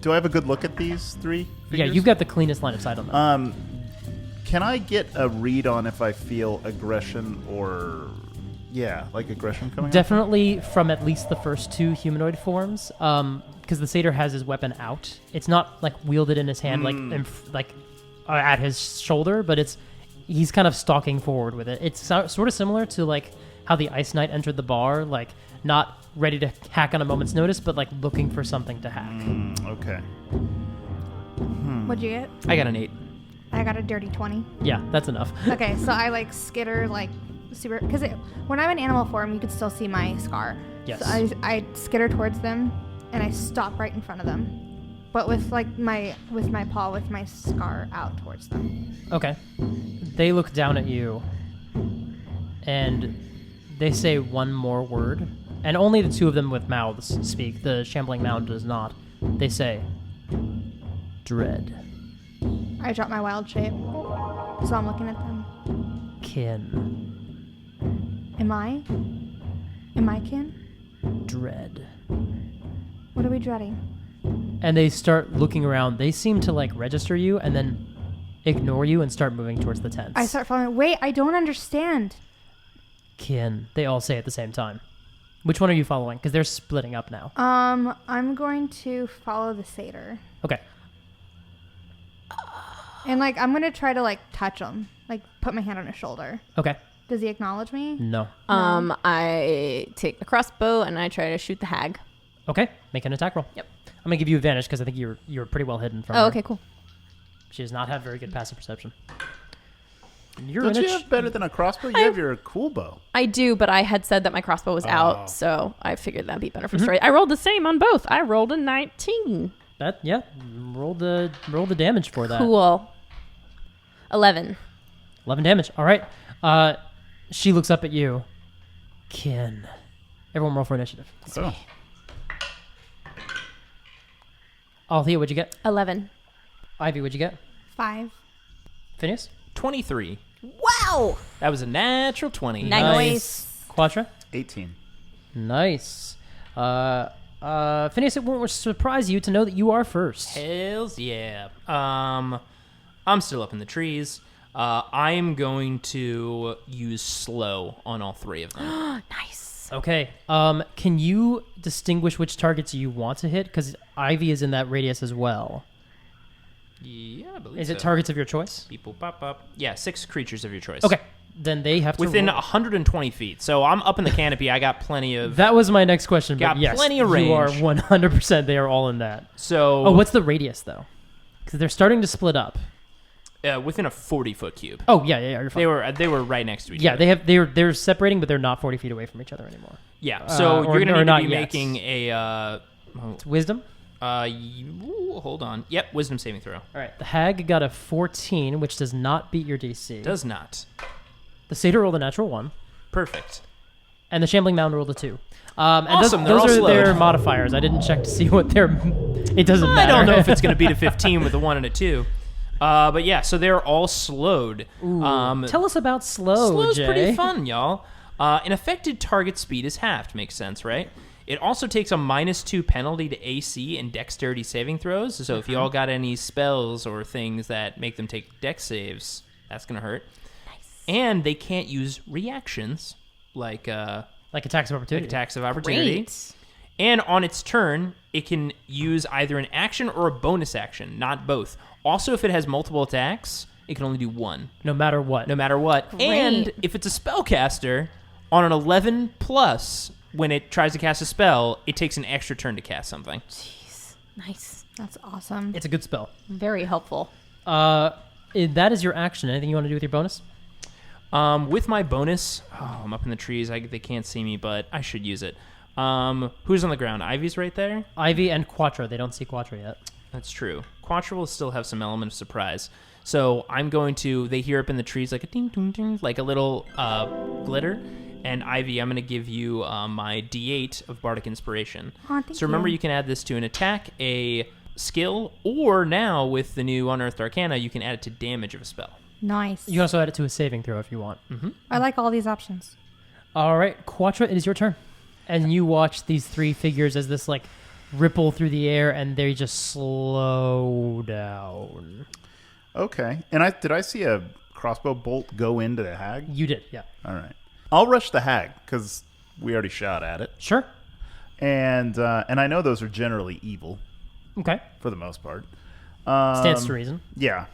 do I have a good look at these three figures? Yeah, you've got the cleanest line of sight on them. Can I get a read on if I feel aggression or... Yeah, like aggression coming up? Definitely from at least the first two humanoid forms, because the satyr has his weapon out. It's not wielded in his hand at his shoulder, but he's kind of stalking forward with it. It's sort of similar to how the Ice Knight entered the bar, not ready to hack on a moment's notice, but looking for something to hack. Okay. What'd you get? I got an 8. I got a dirty 20. Yeah, that's enough. Okay, so I skitter super, because when I'm in animal form, you can still see my scar. Yes. So I skitter towards them, and I stop right in front of them, but with my paw with my scar out towards them. Okay. They look down at you, and they say one more word, and only the two of them with mouths speak. The shambling mound does not. They say, "Dread." I drop my wild shape, so I'm looking at them. Kin. Am I kin? Dread. What are we dreading? And they start looking around. They seem to like register you and then ignore you and start moving towards the tents. I start following. Wait, I don't understand. Kin. They all say at the same time. Which one are you following? Because they're splitting up now. I'm going to follow the satyr. Okay. And like, I'm gonna try to like touch him, like put my hand on his shoulder. Okay. Does he acknowledge me? No. I take the crossbow and I try to shoot the hag. Okay. Make an attack roll. Yep. I'm gonna give you advantage because I think you're pretty well hidden from Oh, her. okay, cool. She does not have very good passive perception. You're Don't in you have better than a crossbow? You have your cool bow. I do, but I had said that my crossbow was out, so I figured that'd be better for story. I rolled the same on both. I rolled a 19. That roll the damage for that. Cool. 11. 11 damage. All right. She looks up at you. Kin. Everyone roll for initiative. Oh. Althea, what'd you get? 11. Ivy, what'd you get? 5. Phineas? 23. Wow! That was a natural 20. Nice. Quatra? 18. Nice. Phineas, it won't surprise you to know that you are first. Hells yeah. I'm still up in the trees. I am going to use slow on all three of them. Nice. Okay. Can you distinguish which targets you want to hit? Because Ivy is in that radius as well. Yeah, I believe Is so. it targets of your choice? People pop up. Yeah, 6 creatures of your choice. Okay. Then they have to Within roll. 120 feet. So I'm up in the canopy. I got plenty of... That was my next question. Got but yes, plenty of you are range. 100%. They are all in that. So... Oh, what's the radius though? Because they're starting to split up. within a 40-foot cube. Oh yeah, you're fine. They were right next to each Yeah, other. they're separating, but they're not 40 feet away from each other anymore. Yeah, so or you're going to not need to be yet. making a... It's wisdom. hold on. Yep, wisdom saving throw. All right, the hag got a 14, which does not beat your DC. Does not. The satyr rolled a natural 1, Perfect. and the shambling mound rolled a 2. And Awesome, they're those all are slowed. their modifiers. I didn't check to see what their. It doesn't matter. I don't know if it's going to beat a 15 with a 1 and a 2. But yeah, so they're all slowed. Tell us about slow, Slow's Jay. pretty fun, y'all. An affected target speed is halved. Makes sense, right? It also takes a -2 penalty to AC and dexterity saving throws. So if y'all got any spells or things that make them take dex saves, that's going to hurt. Nice. And they can't use reactions like attacks of opportunity. attacks of opportunity. Great. And on its turn, it can use either an action or a bonus action, not both. Also, if it has multiple attacks, it can only do 1. No matter what. No matter what. Great. And if it's a spellcaster, on an 11 plus, when it tries to cast a spell, it takes an extra turn to cast something. Jeez. Nice. That's awesome. It's a good spell. Very helpful. That is your action. Anything you want to do with your bonus? With my bonus, I'm up in the trees. They can't see me, but I should use it. Who's on the ground? Ivy's right there? Ivy and Quatra. They don't see Quatra yet. That's true. Quatra will still have some element of surprise. So I'm going to... They hear up in the trees like a ding, ding, ding, like a little glitter. And Ivy, I'm going to give you my D8 of Bardic Inspiration. Aw, thank So remember, you. you can add this to an attack, a skill, or now with the new Unearthed Arcana, you can add it to damage of a spell. Nice. You can also add it to a saving throw if you want. I like all these options. All right, Quatra, it is your turn. And you watch these 3 figures as this, ripple through the air, and they just slow down. Okay. And did I see a crossbow bolt go into the hag? You did, yeah. All right. I'll rush the hag because we already shot at it. Sure. And I know those are generally evil Okay. for the most part. Stands to reason. Yeah.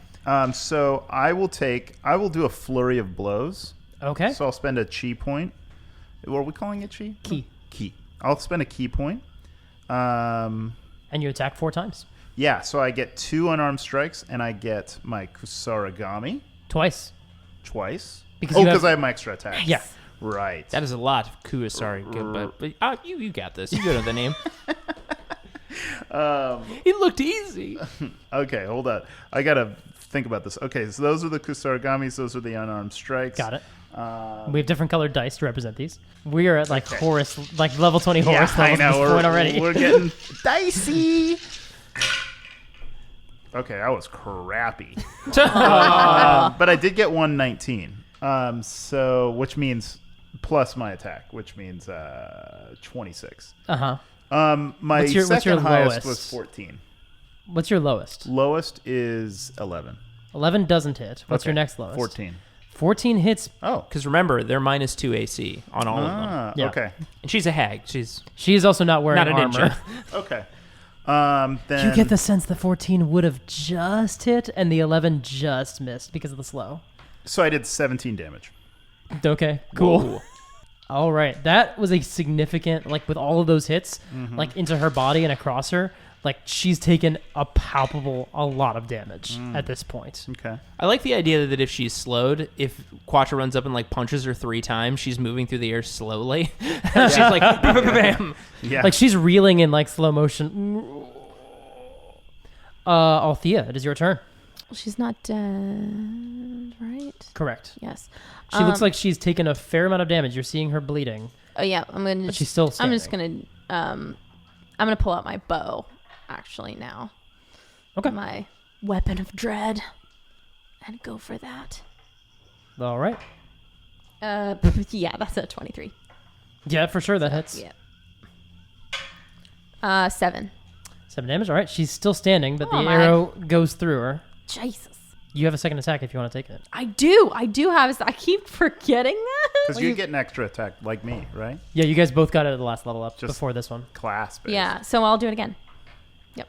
So I will do a flurry of blows. Okay. So I'll spend a chi point. What are we calling it, chi? Key. Key. I'll spend a key point. And you attack 4 times. Yeah, so I get 2 unarmed strikes, and I get my Kusarigami Twice. twice. Because Because I have my extra attack. Yeah. Right. That is a lot of Kua, sorry. Good, but you got this. You know the name. It looked easy. Okay, hold on. I got to think about this. Okay, so those are the Kusarigamis. Those are the unarmed strikes. Got it. We have different colored dice to represent these. We are at Horus, level 20 Horus I levels know. at this point already. We're getting dicey. Okay, that was crappy. But I did get 119. So, which means plus my attack, which means 26. Uh-huh. My What's your second highest lowest? was 14. What's your lowest? Lowest is 11. 11 doesn't hit. What's your Okay. next lowest? 14. 14 hits. Oh. Because remember, they're -2 AC on all of them. Yeah. Okay. And she's a hag. She's She is also not wearing not a armor. ninja. Okay. Then You get the sense the 14 would have just hit and the 11 just missed because of the slow. So I did 17 damage. Okay, cool. Whoa. All right. That was a significant, like with all of those hits, Mm-hmm. like into her body and across her, like she's taken a lot of damage at this point. Okay. I like the idea that if she's slowed, if Quatra runs up and like punches her 3 times, she's moving through the air slowly. She's like, bam, bam, bam. Yeah. Like she's reeling in like slow motion. Althea, it is your turn. She's not dead, right? Correct. Yes. She looks like she's taken a fair amount of damage. You're seeing her bleeding. Oh yeah, I'm gonna. But she's still I'm just gonna. I'm gonna pull out my bow. Actually, now. Okay. My weapon of dread, and go for that. All right. Yeah, that's a 23. Yeah, for sure that hits. Yeah. 7. 7 damage. All right. She's still standing, but Oh, the my. arrow goes through her. Jesus. You have a second attack if you want to take it. I do have. I keep forgetting that. Because you get an extra attack like me, right? Yeah, you guys both got it at the last level up Just- before this one. Class based. Yeah, so I'll do it again. Yep.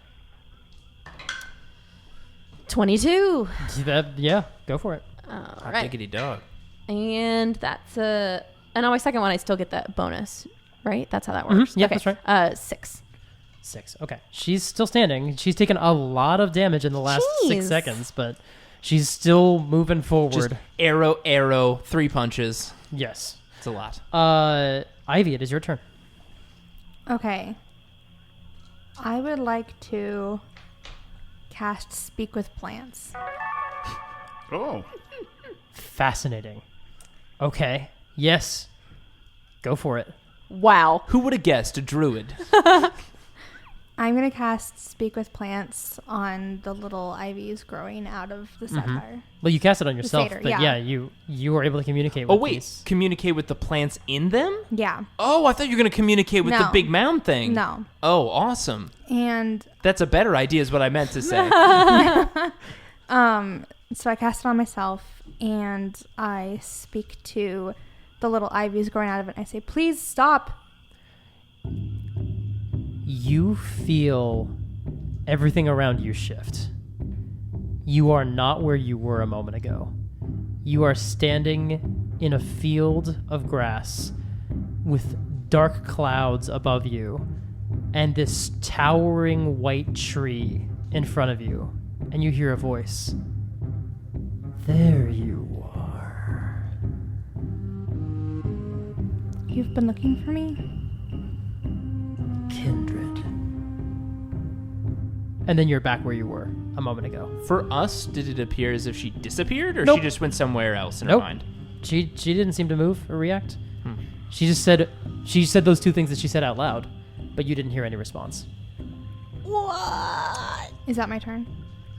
22. Yeah, go for it. Hot All right. diggity dog. And that's and on my second one, I still get that bonus, right? That's how that works. Yeah, okay. that's right. 6. 6. Okay. She's still standing. She's taken a lot of damage in the last 6 Jeez. seconds, but she's still moving forward. Just arrow, 3 punches. Yes. It's a lot. Ivy, it is your turn. Okay. I would like to cast Speak with Plants. Oh. Fascinating. Okay. Yes. Go for it. Wow. Who would have guessed a druid? I'm going to cast Speak with Plants on the little ivies growing out of the sapphire. Well, you cast it on yourself, satyr, but yeah. you were able to communicate Oh, with wait. these. Communicate with the plants in them? Yeah. Oh, I thought you were going to communicate with the No. big mound thing. No. Oh, awesome. And That's a better idea is what I meant to say. so I cast it on myself and I speak to the little ivies growing out of it and I say, please stop. You feel everything around you shift. You are not where you were a moment ago. You are standing in a field of grass with dark clouds above you and this towering white tree in front of you. And you hear a voice. There you are. You've been looking for me? Kindred. And then you're back where you were a moment ago. For us, did it appear as if she disappeared or Nope. she just went somewhere else in Nope. her mind? She didn't seem to move or react. She just said those 2 things that she said out loud, but you didn't hear any response. What? Is that my turn?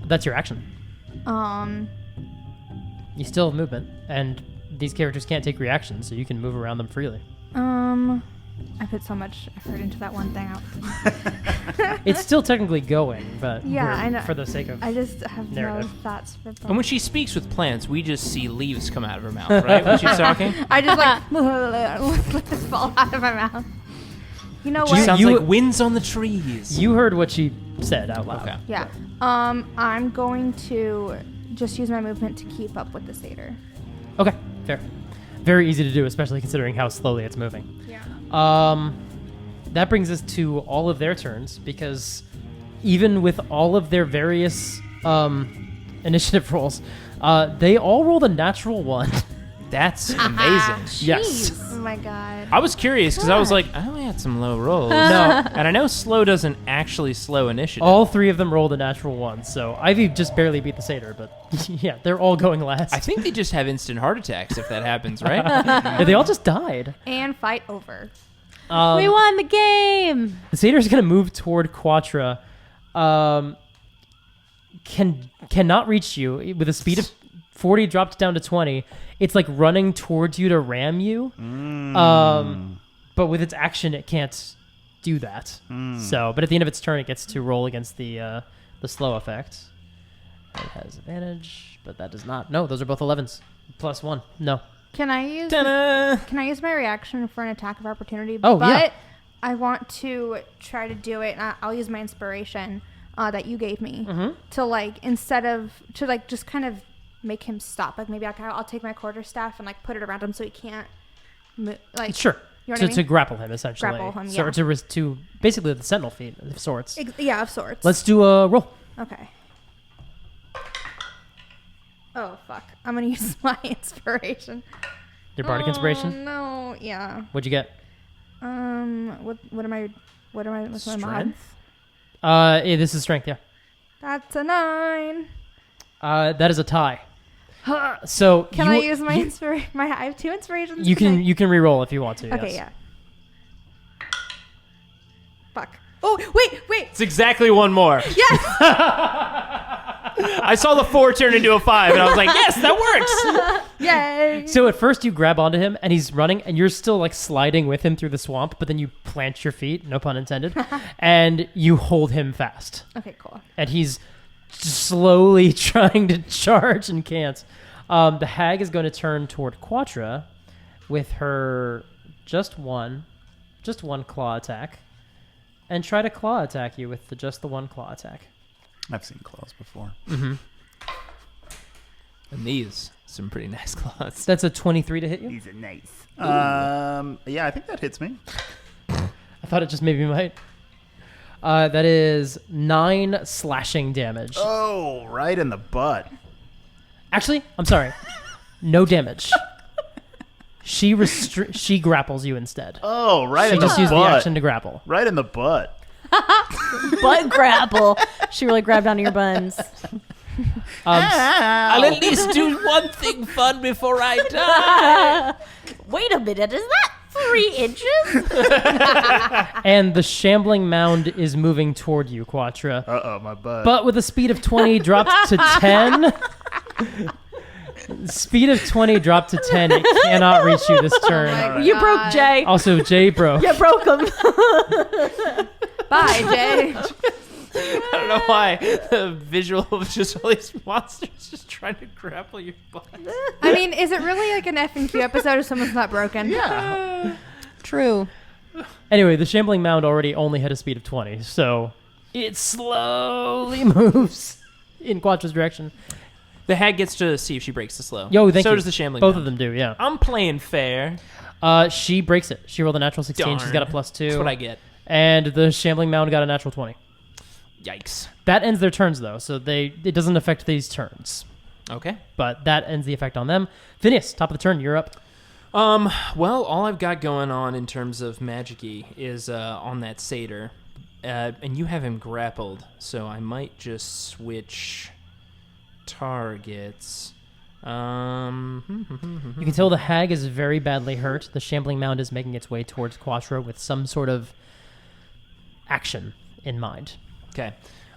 That's your action. You still have movement, and these characters can't take reactions, so you can move around them freely. I put so much effort into that one thing out. It's still technically going, but Yeah, I know. for the sake of I just have narrative. no thoughts for And when she speaks with plants, we just see leaves come out of her mouth, right? When she's talking? I just let this fall out of my mouth. You know She what? sounds You- like winds on the trees. You heard what she said out loud. Okay. Yeah. I'm going to just use my movement to keep up with the satyr. Okay, fair. Very easy to do, especially considering how slowly it's moving. Yeah. That brings us to all of their turns, because even with all of their various initiative rolls, they all rolled a natural 1. That's amazing. Yes. Oh my god. I was curious because I was like, I only had some low rolls. No. And I know slow doesn't actually slow initiative. All 3 of them rolled a natural 1, so Ivy just barely beat the satyr, but yeah, they're all going last. I think they just have instant heart attacks if that happens, right? Yeah, they all just died. And fight over. We won the game. The satyr's going to move toward Quatra. Cannot reach you with a speed of 40 dropped down to 20. It's like running towards you to ram you. But with its action, it can't do that. So, but at the end of its turn, it gets to roll against the slow effect. It has advantage, but that does not. No, those are both 11s. +1. No. Can I use my reaction for an attack of opportunity? Oh, but yeah. I want to try to do it, and I'll use my inspiration that you gave me to like instead of to like just kind of make him stop. Like maybe I'll take my quarterstaff and like put it around him so he can't move. Like Sure. You know what I mean? To grapple him, essentially. Grapple him, So, yeah. to basically the sentinel feat of sorts. Yeah, of sorts. Let's do a roll. Okay. Oh fuck! I'm gonna use my inspiration. Your bardic inspiration. No, yeah. What'd you get? What am I? What's my mod? Strength? This is strength. Yeah. That's a 9. That is a tie. So Can I use my inspiration? I have 2 inspirations. You can re-roll if you want to. Okay, yes. yeah. Fuck. Oh, wait. It's exactly one more. Yes. I saw the 4 turn into a 5, and I was like, yes, that works. Yay. So at first you grab onto him and he's running and you're still like sliding with him through the swamp, but then you plant your feet, no pun intended, and you hold him fast. Okay, cool. And he's slowly trying to charge and can't. The hag is going to turn toward Quatra with her just one claw attack and try to claw attack you with just the one claw attack. I've seen claws before. And these, some pretty nice claws. That's a 23 to hit you? These are nice. Yeah, I think that hits me. I thought it just maybe might. That is 9 slashing damage. Oh, right in the butt. Actually, I'm sorry. No damage. She grapples you instead. Oh, right She in the just used the butt. action to grapple. Right in the butt. Butt grapple. She really grabbed onto your buns. I'll at least do one thing fun before I die. Wait a minute, is that 3 inches? And the shambling mound is moving toward you, Quatra. Uh-oh, my butt. But with a speed of 20 dropped to 10. Speed of 20 dropped to 10. It cannot reach you this turn. Alright. You broke Jay. Also, Jay broke. You broke him. Bye, Jay. I don't know why. The visual of just all these monsters just trying to grapple your butt. I mean, is it really like an F&Q episode if someone's not broken? Yeah. True. Anyway, the shambling mound already only had a speed of 20, so it slowly moves in Quatra's direction. The hag gets to see if she breaks the slow. Yo, thank you. So does the shambling. Both mound. of them do, yeah. I'm playing fair. She breaks it. She rolled a natural 16. Darn. She's got a +2. That's what I get. And the shambling mound got a natural 20. Yikes. That ends their turns, though, so it doesn't affect these turns. Okay. But that ends the effect on them. Phineas, top of the turn, you're up. Well, all I've got going on in terms of magic-y is on that satyr. And you have him grappled, so I might just switch targets. You can tell the hag is very badly hurt. The shambling mound is making its way towards Quatra with some sort of action in mind. Okay.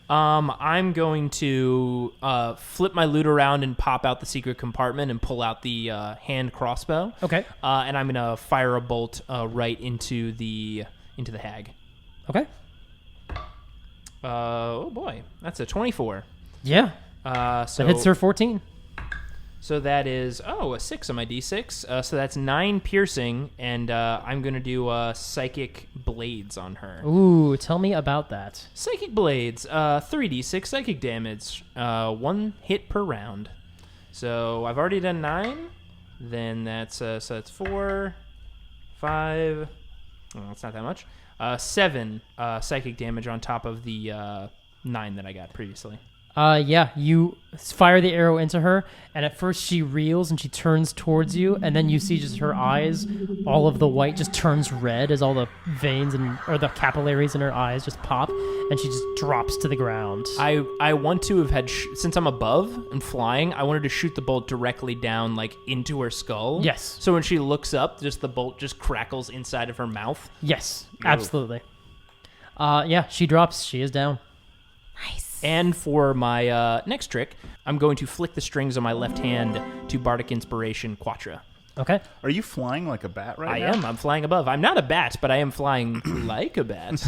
I'm going to flip my loot around and pop out the secret compartment and pull out the hand crossbow. Okay. And I'm going to fire a bolt right into the hag. Okay. Oh boy, that's a 24. Yeah. So That hits her 14. So that is a 6 on my d6. So that's 9 piercing, and I'm gonna do psychic blades on her. Ooh, tell me about that. Psychic blades, 3d6 psychic damage, 1 hit per round. So I've already done 9. Then that's 4, 5. Oh, that's not that much. 7 psychic damage on top of the 9 that I got previously. Yeah, you fire the arrow into her, and at first she reels and she turns towards you, and then you see just her eyes, all of the white just turns red as all the veins or the capillaries in her eyes just pop, and she just drops to the ground. I want to have had, since I'm above and flying, I wanted to shoot the bolt directly down, like, into her skull. Yes. So when she looks up, just the bolt just crackles inside of her mouth. Yes, absolutely. Yeah, she drops. She is down. Nice. And for my next trick, I'm going to flick the strings on my left hand to Bardic Inspiration Quatra. Okay. Are you flying like a bat right now? I am. I'm flying above. I'm not a bat, but I am flying like a bat.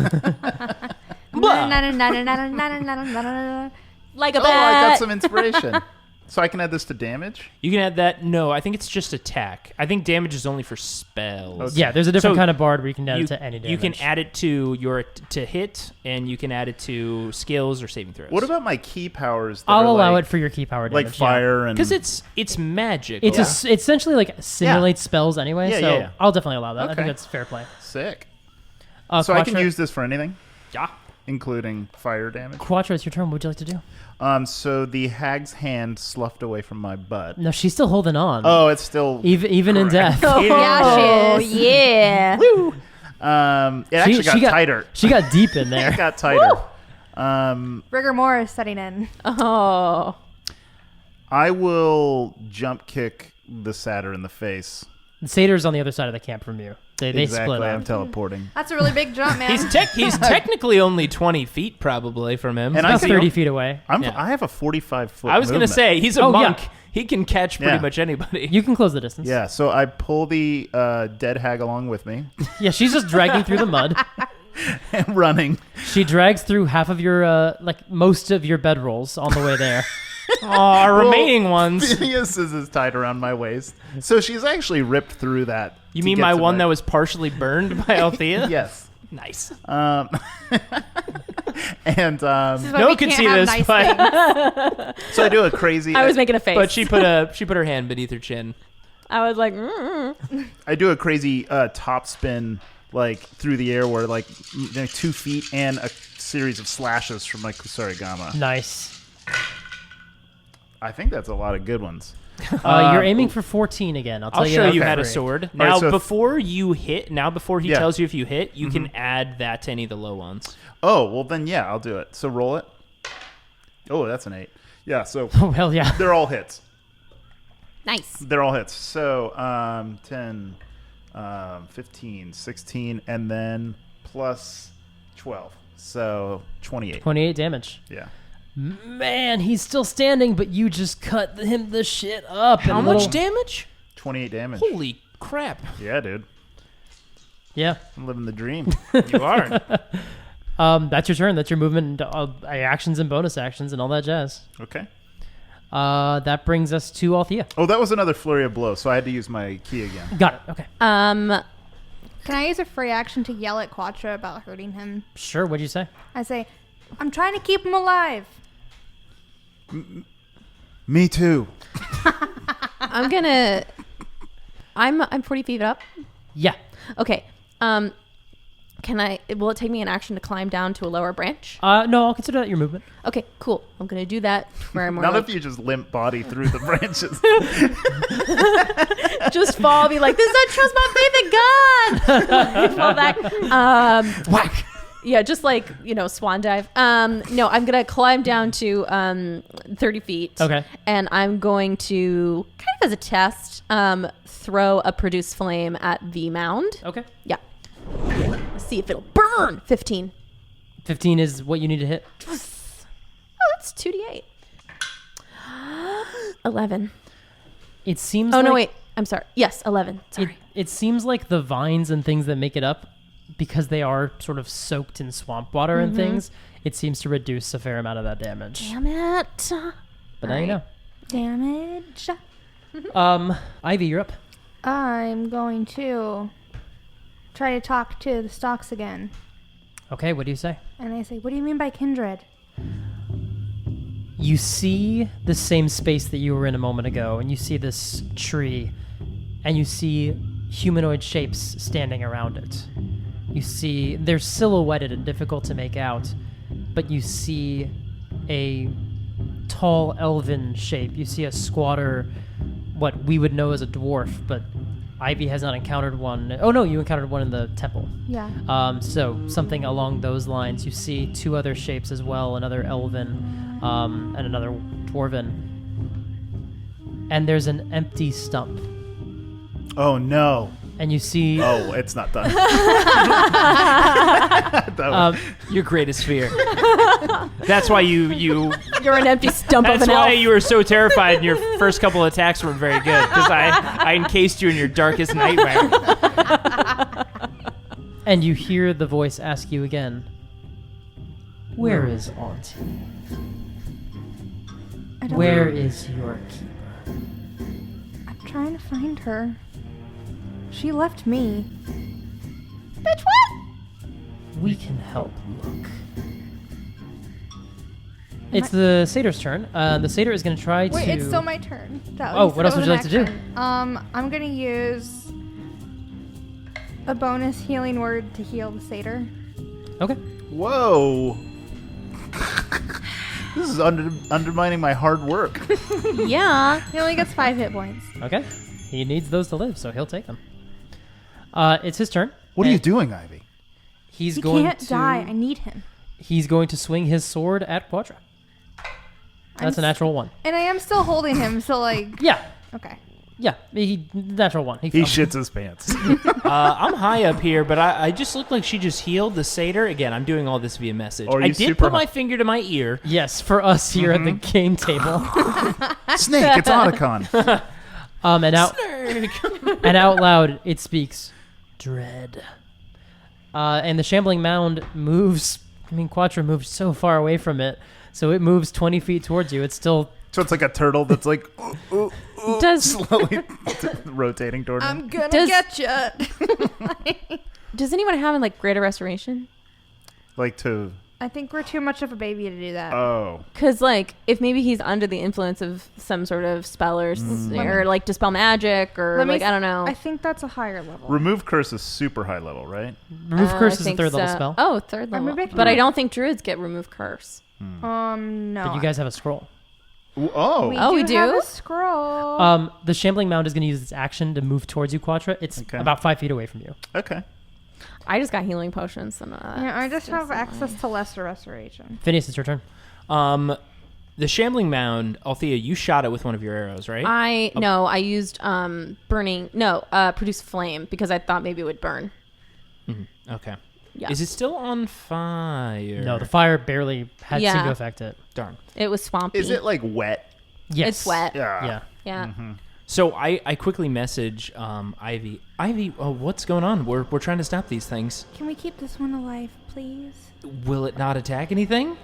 Like a Oh, I bat. got some inspiration. So I can add this to damage? You can add that. No, I think it's just attack. I think damage is only for spells. Yeah, there's a different So kind of bard where you can add it to any damage. You can add it to your to hit, and you can add it to skills or saving throws. What about my key powers? That I'll are allow like, it for your key power damage. like fire and... Because it's magic. It's it's essentially like simulates spells anyway, Yeah, so yeah, yeah. I'll definitely allow that. I Okay. think that's fair play. Sick. So I can Quatra- use this for anything, Yeah. including fire damage. Quatra, it's your turn. What would you like to do? So the hag's hand sloughed away from my butt. No, she's still holding on. Oh, it's still... Even in death. Yeah, she is. Yeah. It actually got tighter. She got deep in there. It got tighter. Rigor mortis setting in. Oh. I will jump kick the satyr in the face. The satyr's on the other side of the camp from you. They Exactly. split I'm up. teleporting. That's a really big jump, man. He's technically only 20 feet probably from him. And About can- 30 feet away. Yeah. I have a 45-foot I was going to movement. say, he's a Oh, monk. yeah. He can catch pretty Yeah. much anybody. You can close the distance. Yeah, so I pull the dead hag along with me Yeah, she's just dragging through the mud. and running. She drags through half of your, most of your bedrolls on the way there. Aw, remaining ones. Phineus is tied around my waist. So she's actually ripped through that. You to mean get my to one that was partially burned by Althea? Yes. Nice. And This is why No we one can can't see have this, nice but- things. so I do a crazy... I was making a face. But she put her hand beneath her chin. I was like, I do a crazy top spin, like, through the air where, like, 2 feet and a series of slashes from my Kusarigama. Nice. I think that's a lot of good ones. You're aiming for 14 again. I'll tell I'll you show that you for how to free. sword. right, Now, so if- before you hit, before he Yeah. tells you if you hit, you can add that to any of the low ones. Oh, well, then, yeah, I'll do it. So roll it. Oh, that's an 8. Yeah, so Oh, hell yeah. they're all hits. nice. They're all hits. So 10, 15, 16, and then plus 12. So 28. 28 damage. Yeah. Man, he's still standing, but you just cut him the shit up. How and much little- damage? 28 damage. Holy crap. Yeah, dude. Yeah. I'm living the dream. You are. That's your turn. That's your movement, actions and bonus actions and all that jazz. Okay. That brings us to Althea. Oh, that was another flurry of blows, so I had to use my key again. Got it. Okay. Can I use a free action to yell at Quatra about hurting him? Sure. What'd you say? I say, I'm trying to keep him alive. Me too. I'm 40 feet up. Yeah. Okay. Will it take me an action to climb down to a lower branch? No, I'll consider that your movement. Okay, cool. I'm going to do that where I'm more Not like, if you just limp body through the branches. just fall, be like, this I trust my faith in God. Fall back. Whack. Yeah, just like, swan dive. No, I'm going to climb down to 30 feet. Okay. And I'm going to, kind of as a test, throw a produce flame at the mound. Okay. Yeah. Let's see if it'll burn. 15. 15 is what you need to hit. Oh, that's 2d8. 11. It seems Oh, like no, wait. I'm sorry. Yes, 11. Sorry. It seems like the vines and things that make it up, because they are sort of soaked in swamp water and things, it seems to reduce a fair amount of that damage. Damn it. But now you know. Damage. Ivy, you're up. I'm going to try to talk to the stalks again. Okay, what do you say? And I say, what do you mean by kindred? You see the same space that you were in a moment ago, and you see this tree, and you see humanoid shapes standing around it. You see, they're silhouetted and difficult to make out, but you see a tall elven shape. You see a squatter, what we would know as a dwarf, but Ivy has not encountered one. Oh no, you encountered one in the temple. Yeah. So something along those lines. You see 2 other shapes as well, another elven and another dwarven. And there's an empty stump. Oh, no. And you see... Oh, it's not done. Your greatest fear. That's why you You're an empty stump of That's an why elf. you were so terrified and your first couple of attacks weren't very good, because I encased you in your darkest nightmare. And you hear the voice ask you again, where is Auntie? Where is your keeper? I'm trying to find her. She left me. Bitch, what? We can help look. It's the satyr's turn. The satyr is going to try to... Wait, it's still my turn. What else would you like to do? I'm gonna use a bonus healing word to heal the satyr. Okay. Whoa. This is undermining my hard work. Yeah. He only gets 5 hit points. Okay. He needs those to live, so he'll take them. It's his turn. What are you and doing, Ivy? He's He going can't to die. I need him. He's going to swing his sword at Quatra. That's a natural 1. And I am still holding him, so like. Yeah. Okay. Yeah. Natural 1. He fell. shits his pants. I'm high up here, but I just look like she just healed the satyr. Again, I'm doing all this via message. Or I you did super put my high. finger to my ear. Yes, for us here at the game table. Snake, it's Otacon. And out loud it speaks, dread. And the shambling mound moves. I mean, Quatra moved so far away from it, so it moves 20 feet towards you. It's still... So it's like a turtle that's like slowly rotating toward him. I'm gonna Does- get you. Does anyone have like greater restoration? Like to... I think we're too much of a baby to do that. Oh. Because like if maybe he's under the influence of some sort of spell or like dispel magic or Let me like I don't know. I think that's a higher level. Remove curse is super high level, right? Remove curse I is a think 3rd level so. spell. Oh, 3rd level. maybe I can But do I it. don't think druids get remove curse. No. But you guys have a scroll. Oh. we do have do? a scroll. The shambling mound is going to use its action to move towards you, Quatra. It's Okay. about 5 feet away from you. Okay. I just got healing potions. And, Yeah, I just have access to lesser restoration. Phineas, it's your turn. The shambling mound, Althea, you shot it with one of your arrows, right? I used produce flame because I thought maybe it would burn. Okay. Yeah. Is it still on fire? No, the fire barely had seemed to affect it. Darn. It was swampy. Is it like wet? Yes. It's wet. Yeah. Yeah. So I quickly message Ivy. Ivy, what's going on? We're trying to stop these things. Can we keep this one alive, please? Will it not attack anything?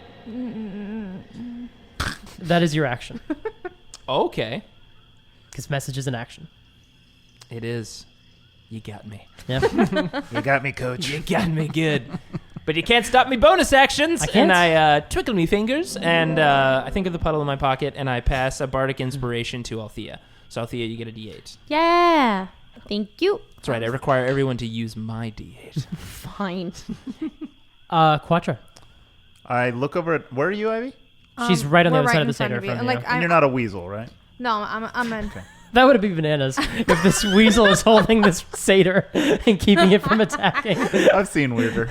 That is your action. Okay. Because message is an action. It is. You got me. Yeah. You got me, coach. You got me good. But you can't stop me bonus actions. I can't. And I twinkle me fingers, and I think of the puddle in my pocket, and I pass a bardic inspiration to Althea. So Althea, you get a D8. Yeah. Thank you. That's right. I require everyone to use my D8. Fine. Quatra. I look over at... Where are you, Ivy? She's right on the we're other side right of the in front satyr of you. from And, you. like, And you're not a weasel, right? No, I'm a. That would be bananas if this weasel is holding this satyr and keeping it from attacking. I've seen weirder.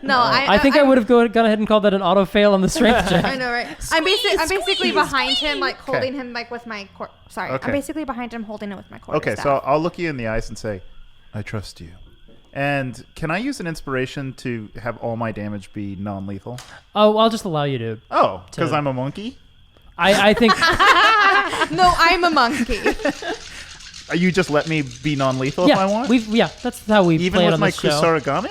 No, I think I would have gone ahead and called that an auto fail on the strength check. I know, right? I'm basically behind him, like holding him, like with my Sorry, Okay. I'm basically behind him, holding it with my quarterstaff. Okay, so I'll look you in the eyes and say, I trust you. And can I use an inspiration to have all my damage be non-lethal? Oh, I'll just allow you to. Oh, because To- I'm a monkey? I think No, I'm a monkey. You just let me be non-lethal if I want? that's how we Even play it with on my this show. kusarigami?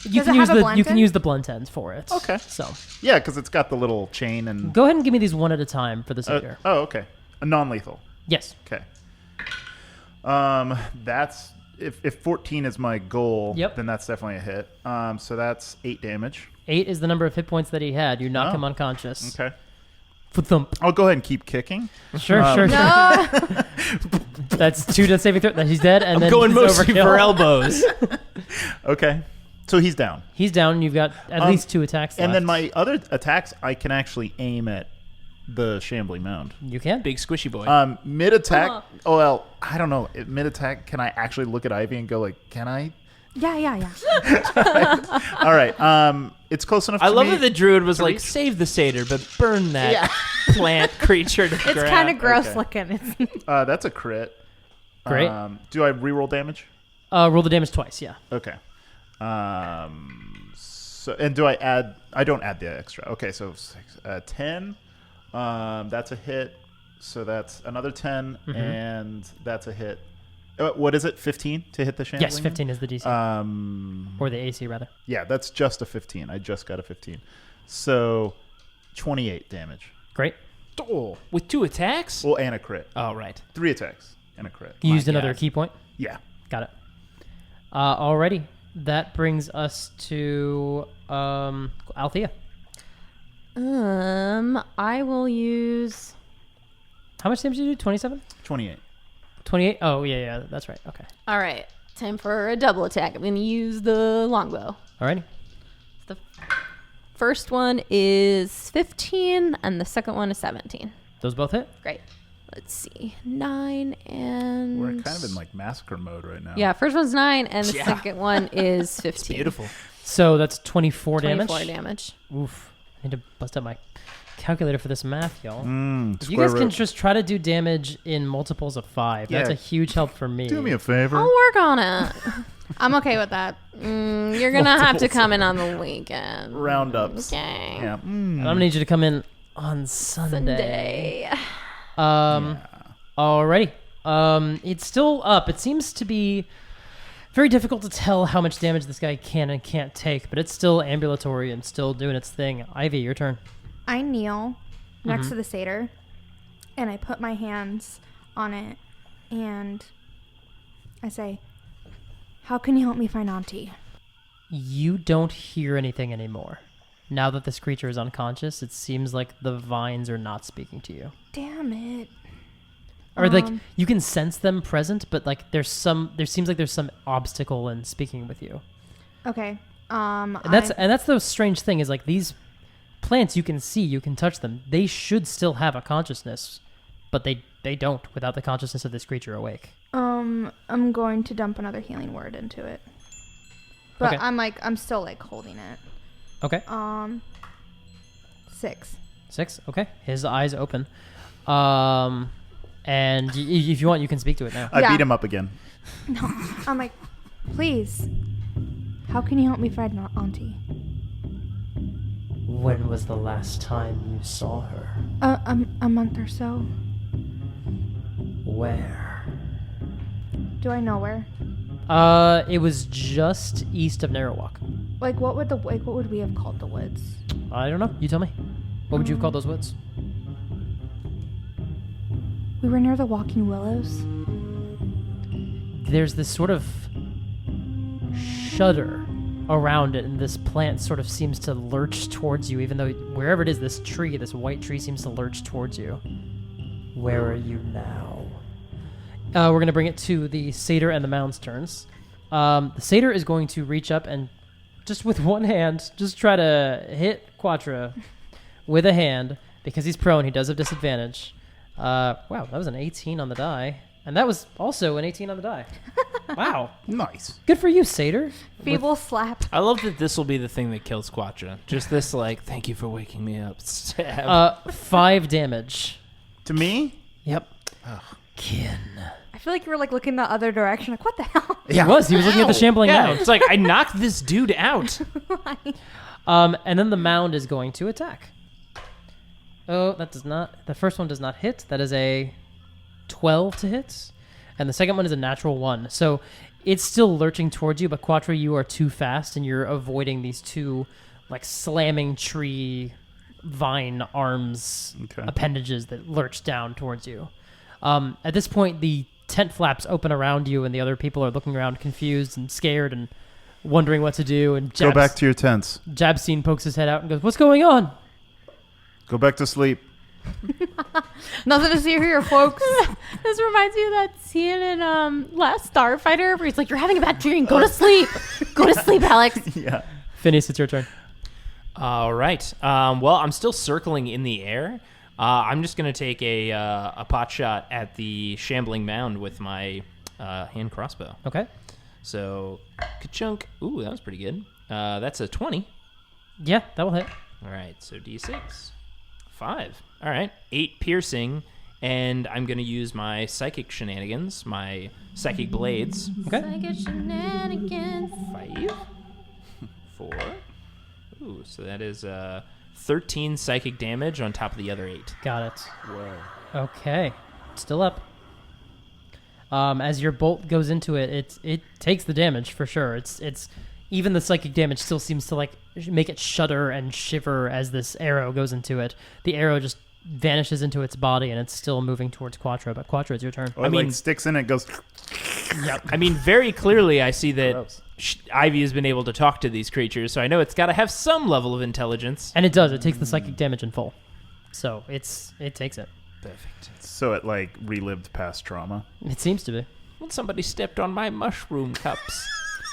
You Does can it use have a the blunt you can end? use the blunt ends for it. Okay. So Yeah, because it's got the little chain and... go ahead and give me these one at a time for the satyr. oh, okay. A non-lethal. Yes. Okay. That's... If 14 is my goal, Yep. then that's definitely a hit. So that's 8 damage. 8 is the number of hit points that he had. You knock Oh. him unconscious. Okay. Thump. I'll go ahead and keep kicking. Sure. No. That's 2 death saving throw. He's dead, and I'm then going it's mostly overkill. for elbows. Okay. So he's down. He's down. You've got at least 2 attacks And left. then my other attacks, I can actually aim at the shambling mound. You can. Big squishy boy. Mid-attack... Oh, well, I don't know. Mid-attack, can I actually look at Ivy and go like, can I? Yeah. All right. It's close enough I to love me. that the druid was like, reach? save the satyr, but burn that plant creature to It's ground. kind of gross Okay. looking. It's That's a crit. Great. Do I reroll damage? Roll the damage twice. Yeah. Okay. So, and do I add? I don't add the extra. Okay, so 10. That's a hit. So that's another 10, and that's a hit. What is it? 15 to hit the shambling? Yes, 15 is the DC. Or the AC, rather. Yeah, that's just a 15. I just got a 15. So 28 damage. Great. Oh, with 2 attacks? Well, and a crit. Oh, right. 3 attacks and a crit. You used another God. key point? Yeah. Got it. Alrighty. That brings us to Althea. I will use. How much damage did you do? 27? 28. 28? Oh, yeah, that's right. Okay. All right, time for a double attack. I'm going to use the longbow. Alrighty. The first one is 15, and the second one is 17. Those both hit? Great. Let's see, 9 and. We're kind of in like massacre mode right now. Yeah, first one's 9, and the Yeah. second one is 15. Beautiful. So that's 24 damage? 24 damage. Oof. I need to bust out my calculator for this math, y'all. If you Square guys can root. just try to do damage in multiples of 5, that's Yeah. a huge help for me. Do me a favor. I'll work on it. I'm okay with that. You're going to have to come in on the weekend. Roundups. Okay. Yeah. And I'm going to need you to come in on Sunday. Sunday. Alrighty. It's still up. It seems to be very difficult to tell how much damage this guy can and can't take, but it's still ambulatory and still doing its thing. Ivy, your turn. I kneel next to the satyr, and I put my hands on it, and I say, "How can you help me find Auntie?" You don't hear anything anymore. Now that this creature is unconscious, it seems like the vines are not speaking to you. Damn it. Or like you can sense them present, but like there seems like there's some obstacle in speaking with you. Okay. And that's the strange thing is like these plants you can see, you can touch them. They should still have a consciousness, but they don't without the consciousness of this creature awake. I'm going to dump another healing word into it. But Okay. I'm still like holding it. Okay. 6. 6. Okay. His eyes open. And if you want, you can speak to it now. I Yeah. beat him up again. I'm like, "Please, how can you help me find Auntie?" When was the last time you saw her? A month or so. Where? Do I know where? It was just east of Narrowwalk. Like, what would we have called the woods? I don't know. You tell me. What would you call those woods? We were near the Walking Willows. There's this sort of shudder around it, and this plant sort of seems to lurch towards you, even though wherever it is, this tree, this white tree, seems to lurch towards you. Where are you now? We're going to bring it to the satyr and the mound's turns. The satyr is going to reach up and just with one hand, just try to hit Quatra with a hand. Because he's prone, he does have disadvantage. Wow, that was an 18 on the die. And that was also an 18 on the die. Wow. Nice. Good for you, satyr. Feeble slap. I love that this will be the thing that kills Quatra. Just this, like, thank you for waking me up. Stab. 5 damage. To me? Yep. Kin. I feel like you were like looking the other direction. Like, what the hell? He was looking at the shambling yeah, mound. it's like, I knocked this dude out. And then the mound is going to attack. Oh, that does not. The first one does not hit. That is a 12 to hit. And the second one is a natural 1. So it's still lurching towards you, but Quatra, you are too fast and you're avoiding these two like slamming tree vine arms appendages that lurch down towards you. At this point, the tent flaps open around you and the other people are looking around confused and scared and wondering what to do. And Go back to your tents. Jabseen pokes his head out and goes, "What's going on?" Go back to sleep. Nothing to see here, folks. This reminds me of that scene in Last Starfighter where he's like, "You're having a bad dream. Go to sleep. Go to sleep, Alex." Yeah. Phineas, it's your turn. All right. Well, I'm still circling in the air. I'm just going to take a pot shot at the shambling mound with my hand crossbow. Okay. So, ka-chunk. Ooh, that was pretty good. That's a 20. Yeah, that will hit. All right, so D6. 5. All right, 8 piercing, and I'm going to use my psychic shenanigans, my psychic blades. Okay. Psychic shenanigans. 5. So that is 13 psychic damage on top of the other 8. Got it. Whoa. Okay. Still up. As your bolt goes into it, it takes the damage for sure. It's even the psychic damage still seems to like make it shudder and shiver as this arrow goes into it. The arrow just vanishes into its body and it's still moving towards Quatra. But Quatra, it's your turn. I mean, sticks in it, goes. Yep. I mean, very clearly, I see that Gross. Ivy has been able to talk to these creatures, so I know it's got to have some level of intelligence. And it does. It takes the psychic damage in full. So it takes it. Perfect. So it like relived past trauma. It seems to be. Well, somebody stepped on my mushroom cups.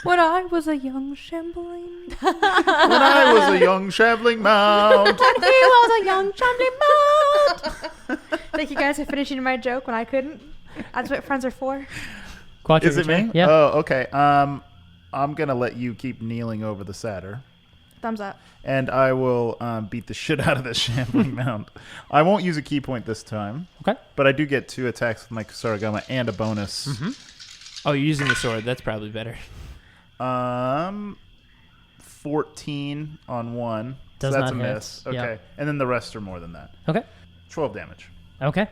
When I was a young shambling. When I was a young shambling mount. He was a young shambling mount. Thank you guys for finishing my joke when I couldn't. That's what friends are for. Quatra, Is your it turn. me? Yeah. Oh, okay. I'm gonna let you keep kneeling over the satyr, Thumbs up. and I will beat the shit out of this shambling mount. I won't use a key point this time, Okay. but I do get 2 attacks with my Kusarigama and a bonus. Oh, you're using the sword. That's probably better. 14 on one. Does so that's not a hit. miss. Yeah. Okay, and then the rest are more than that. Okay. 12 damage. Okay.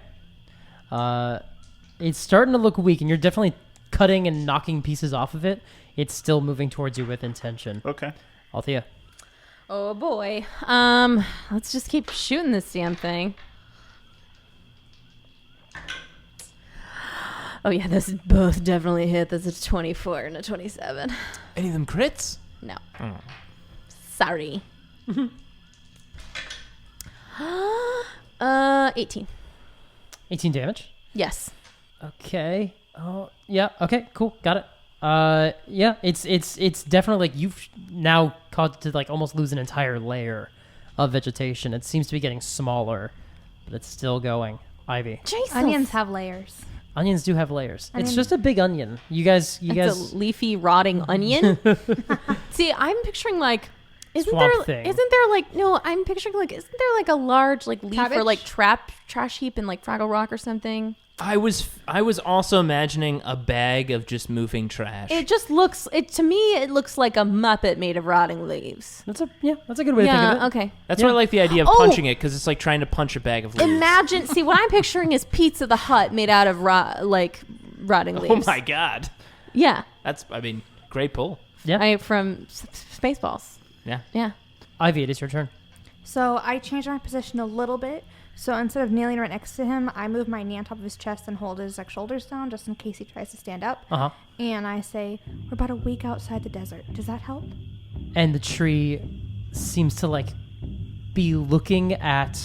It's starting to look weak, and you're definitely cutting and knocking pieces off of it. It's still moving towards you with intention. Okay. Althea. Oh boy. Let's just keep shooting this damn thing. Oh yeah, this is both definitely hit. This is a 24 and a 27. Any of them crits? No. Oh. Sorry. 18. 18 damage. Yes. Okay. Oh, yeah. Okay, cool. Got it. Yeah, it's definitely like you've now caused to like almost lose an entire layer of vegetation. It seems to be getting smaller, but it's still going. Ivy. Jesus. Onions have layers. Onions do have layers. It's Onion- just a big onion. You guys. It's a leafy, rotting onion. See, I'm picturing like, Swamp thing. I'm picturing like, isn't there like a large like leaf or Cabbage? like trash heap in like Fraggle Rock or something? I was also imagining a bag of just moving trash. It just looks, to me, it looks like a Muppet made of rotting leaves. That's a good way to think of it. Okay. That's why I like the idea of Oh! punching it, because it's like trying to punch a bag of leaves. Imagine, see, what I'm picturing is Pizza the Hut made out of rotting Oh leaves. my god. Yeah. That's, great pull. Yeah. From Spaceballs. Yeah. Yeah. Ivy, it is your turn. So I changed my position a little bit. So instead of kneeling right next to him, I move my knee on top of his chest and hold his like shoulders down just in case he tries to stand up. Uh-huh. And I say, we're about a week outside the desert. Does that help? And the tree seems to like be looking at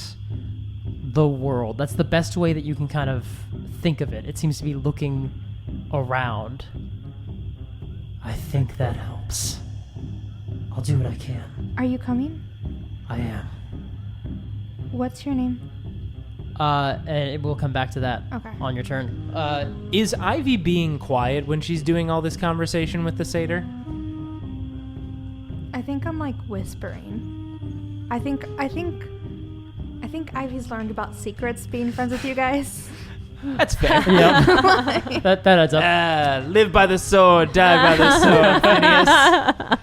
the world. That's the best way that you can kind of think of it. It seems to be looking around. I think that helps. I'll do what I can. Are you coming? I am. What's your name? And we'll come back to that Okay. on your turn. Is Ivy being quiet when she's doing all this conversation with the satyr? I think I'm like whispering. I think Ivy's learned about secrets being friends with you guys. That's fair. Yeah. that adds up. Live by the sword, die by the sword, Phineus.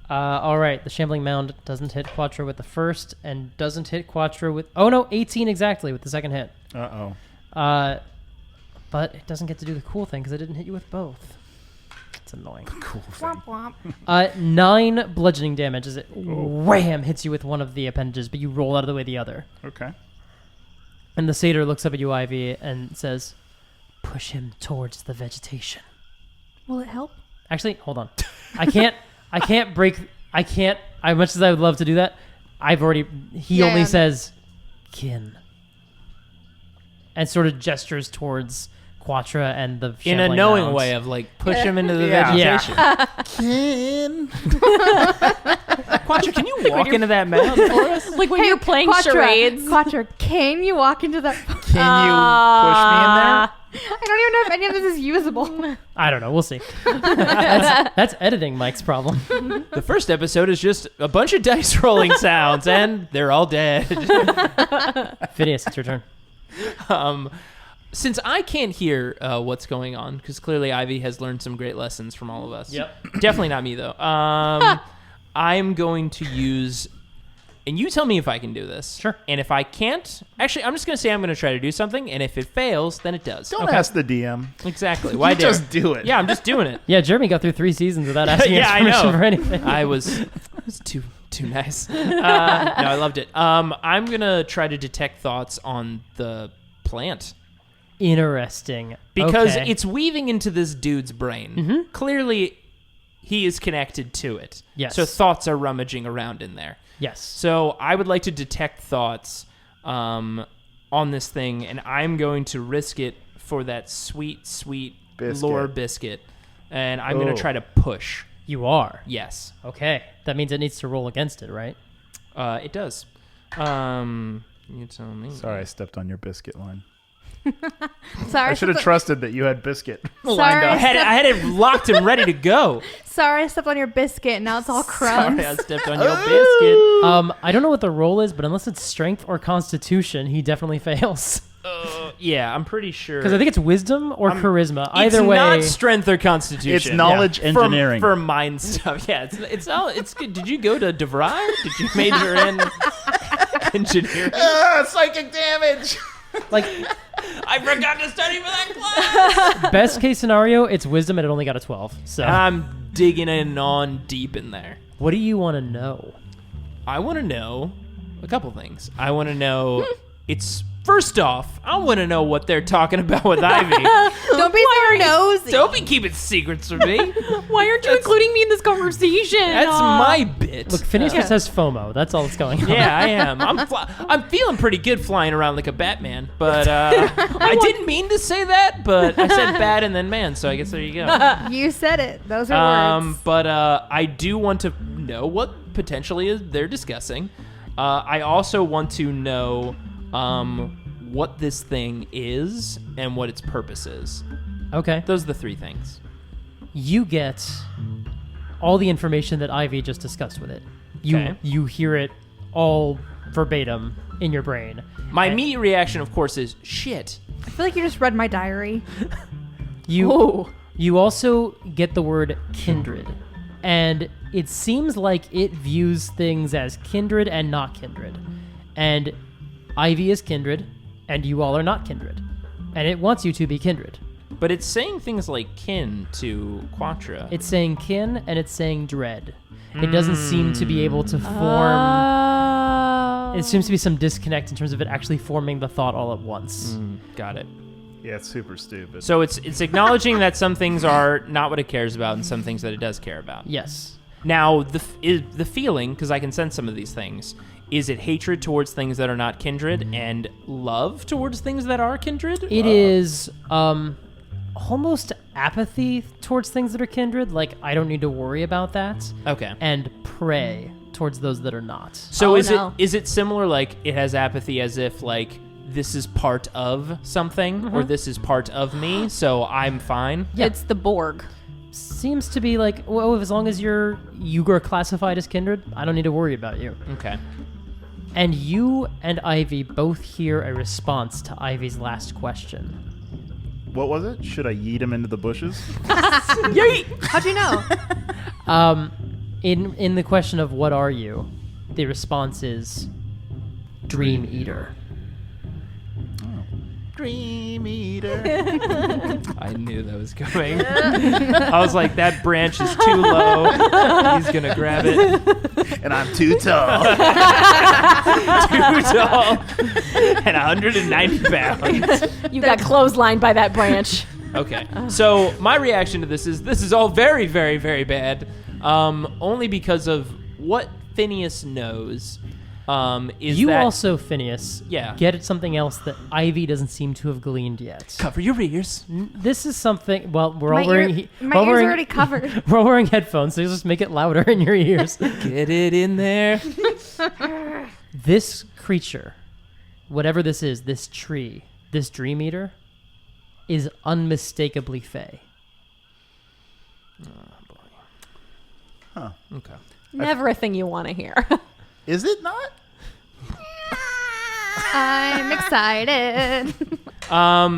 All right, the Shambling Mound doesn't hit Quatra with the first and doesn't hit Quatra with... Oh, no, 18 exactly with the second hit. Uh-oh. But it doesn't get to do the cool thing because it didn't hit you with both. It's annoying. Cool thing. Womp womp. 9 bludgeoning damage as it wham hits you with one of the appendages, but you roll out of the way the other. Okay. And the satyr looks up at you, Ivy, and says, push him towards the vegetation. Will it help? Actually, hold on. I can't as much as I would love to do that, he only says kin. And sort of gestures towards Quatra and the In a Shambling knowing Mound. way of like push him into the Yeah. vegetation. Quatra, can you walk into that mound for us? Like when you're playing charades. Quatra, can you walk into that? Can you push me in there? I don't even know if any of this is usable. I don't know. We'll see. that's editing Mike's problem. The first episode is just a bunch of dice rolling sounds, and they're all dead. Phineas, it's your turn. Since I can't hear what's going on, because clearly Ivy has learned some great lessons from all of us. Yep. Definitely not me, though. I'm going to use, and you tell me if I can do this. Sure. And if I can't, actually, I'm just going to say I'm going to try to do something, and if it fails, then it does. Don't ask the DM. Exactly. Why dare? Just do it. Yeah, I'm just doing it. Yeah, Jeremy got through 3 seasons without asking Yeah, us I permission know. for anything. I was too nice. No, I loved it. I'm going to try to detect thoughts on the plant. Interesting. Because Okay. it's weaving into this dude's brain. Mm-hmm. Clearly, he is connected to it. Yes. So thoughts are rummaging around in there. Yes. So I would like to detect thoughts on this thing, and I'm going to risk it for that sweet, sweet Biscuit. lore biscuit. And I'm going Oh. to try to push. You are. Yes. Okay. That means it needs to roll against it, right? It does. You tell me. Sorry, I stepped on your biscuit line. Sorry. I should have trusted that you had biscuit lined Sorry. up. I had it locked and ready to go. Sorry, I stepped on your biscuit, and now it's all crumbs. Sorry, I stepped on your biscuit. I don't know what the roll is, but unless it's strength or constitution, he definitely fails. Yeah, I'm pretty sure. Because I think it's wisdom or charisma. Either it's way. not strength or constitution. It's knowledge For- engineering. for mind stuff. Yeah, it's good. Did you go to DeVry? Did you major in engineering? Psychic damage. like, I forgot to study for that class. best case scenario, it's wisdom and it only got a 12. So, I'm digging in on deep in there. what do you want to know? I want to know a couple things. I want to know. It's first off, I want to know what they're talking about with Ivy. Don't be so nosy. Don't be keeping secrets from me. Why aren't you including me in this conversation? That's my bit. Look, Phineas just has FOMO. That's all that's going on. Yeah, I am. I'm feeling pretty good flying around like a Batman, but I didn't mean to say that, but I said bat and then man, so I guess there you go. You said it. Those are words. But I do want to know what potentially is they're discussing. I also want to know what this thing is and what its purpose is. Okay. Those are the 3 things. You get all the information that Ivy just discussed with it. Okay. You hear it all verbatim in your brain. My immediate reaction, of course, is shit. I feel like you just read my diary. You also get the word kindred. And it seems like it views things as kindred and not kindred. And Ivy is kindred, and you all are not kindred. And it wants you to be kindred. But it's saying things like kin to Quatra. It's saying kin, and it's saying dread. It doesn't seem to be able to form... It seems to be some disconnect in terms of it actually forming the thought all at once. Got it. Yeah, it's super stupid. So it's acknowledging that some things are not what it cares about and some things that it does care about. Yes. Now, the feeling, because I can sense some of these things, is it hatred towards things that are not kindred and love towards things that are kindred? It is almost apathy towards things that are kindred. Like, I don't need to worry about that. Okay. And prey towards those that are not. So no. is it similar, like, it has apathy as if, like, this is part of something or this is part of me, so I'm fine? Yeah. It's the Borg. Seems to be like, well, as long as you are classified as kindred, I don't need to worry about you. Okay. And you and Ivy both hear a response to Ivy's last question. What was it? Should I yeet him into the bushes? How'd you know? In the question of what are you, the response is Dream Eater. Dream eater. I knew that was coming. I was like, that branch is too low. He's going to grab it. And I'm too tall. Too tall. And 190 pounds. You got clotheslined by that branch. Okay. So my reaction to this is all very, very, very bad. Only because of what Phineas knows. Is You that also, Phineas, get at something else that Ivy doesn't seem to have gleaned yet. cover your ears. This is something. Well, we're all My wearing. ears are already covered. We're all wearing headphones, so you just make it louder in your ears. Get it in there. This creature, whatever this is, this tree, this Dream Eater, is unmistakably fey. Okay. Never a thing you want to hear. Is it not? I'm excited.